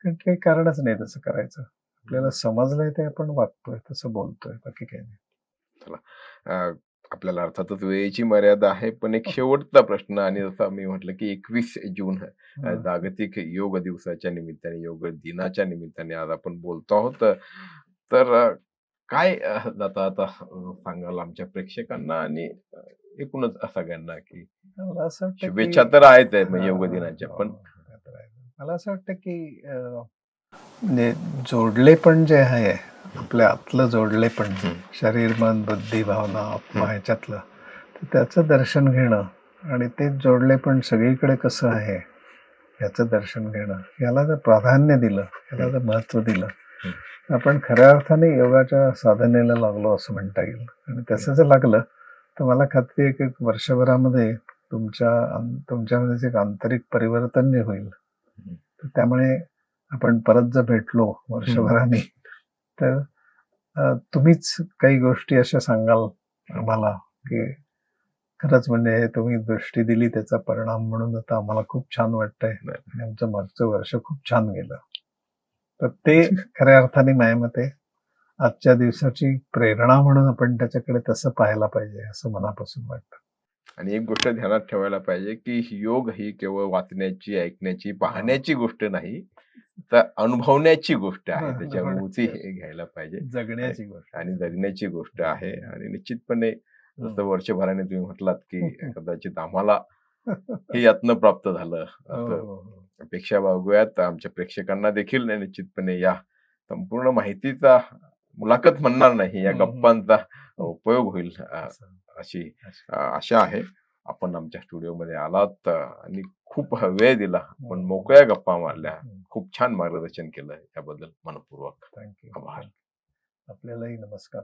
कारण काही कारणच नाही तसं करायचं. आपल्याला समजलंय ते आपण वागतोय, तसं बोलतोय, बाकी काही नाही. चला, आपल्याला अर्थातच वेळेची मर्यादा आहे, पण एक शेवटचा प्रश्न, आणि जसं मी म्हटलं की 21 जून जागतिक योग दिवसाच्या निमित्ताने, योग दिनाच्या निमित्ताने आज आपण बोलतो आहोत. तर काय आता सांगाल आमच्या प्रेक्षकांना आणि एकूणच सगळ्यांना, की मला असं वाटतं की शुभेच्छा तर आहेत योग दिनाच्या, पण मला असं वाटतं की म्हणजे जोडलेपण जे आहे आपल्या आतलं जोडलेपण, शरीर, मन, बुद्धी, भावना, आत्मा ह्याच्यातलं, तर त्याचं दर्शन घेणं आणि ते जोडलेपण सगळीकडे कसं आहे याचं दर्शन घेणं, याला जर प्राधान्य दिलं, याला जर महत्व दिलं, आपण खऱ्या अर्थाने योगाच्या साधनेला लागलो असं म्हणता येईल. आणि तसं जर लागलं तर मला खात्री आहे की वर्षभरामध्ये तुमच्यामध्ये एक आंतरिक परिवर्तन जे होईल, तर त्यामुळे आपण परत जर भेटलो वर्षभराने, तर तुम्हीच काही गोष्टी अशा सांगाल आम्हाला की खरंच म्हणजे हे तुम्ही दृष्टी दिली त्याचा परिणाम म्हणून आता आम्हाला खूप छान वाटतंय आणि आमचं मागचं वर्ष खूप छान गेलं. तर ते खऱ्या अर्थाने माझ्या मते आजच्या दिवसाची प्रेरणा म्हणून आपण त्याच्याकडे तसं पाहायला पाहिजे असं मनापासून वाटतं. आणि एक गोष्ट ध्यानात ठेवायला पाहिजे की योग ही केवळ वाचण्याची, ऐकण्याची, पाहण्याची गोष्ट नाही, तर अनुभवण्याची गोष्ट आहे. त्याची अनुभूती हे घ्यायला पाहिजे जगण्याची गोष्ट आणि जगण्याची गोष्ट आहे. आणि निश्चितपणे जसं वर्षभराने तुम्ही म्हटलात की कदाचित आम्हाला हे यातनं प्राप्त झालं असं अपेक्षा बाळगूयात. आमच्या प्रेक्षकांना देखील निश्चितपणे या संपूर्ण माहितीचा मुलाखत म्हणणार नाही, या गप्पांचा उपयोग होईल अशी आशा आहे. आपण आमच्या स्टुडिओमध्ये आलात आणि खूप वेळ दिला, पण मोकळ्या गप्पा मारल्या, खूप छान मार्गदर्शन केलं, याबद्दल मनपूर्वक थँक्यू. आभार. आपल्यालाही नमस्कार.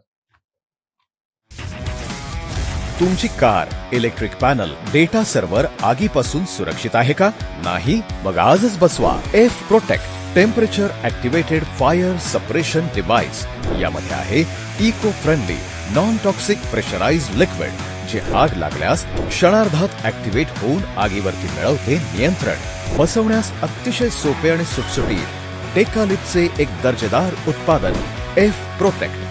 तुमची car, electric panel, data server आगीपासून सुरक्षित आहे का? नाही? मग आजच बसवा F protect temperature activated fire suppression device. यामध्ये आहे eco friendly non toxic pressurised liquid, जे आग लागल्यास क्षणार्धात ऍक्टिव्हेट होऊन आगीवरती मिळवते नियंत्रण. बसवण्यास अतिशय सोपे आणि सुटसुटीत टेकालिपचे एक दर्जेदार उत्पादन एफ प्रोटेक्ट.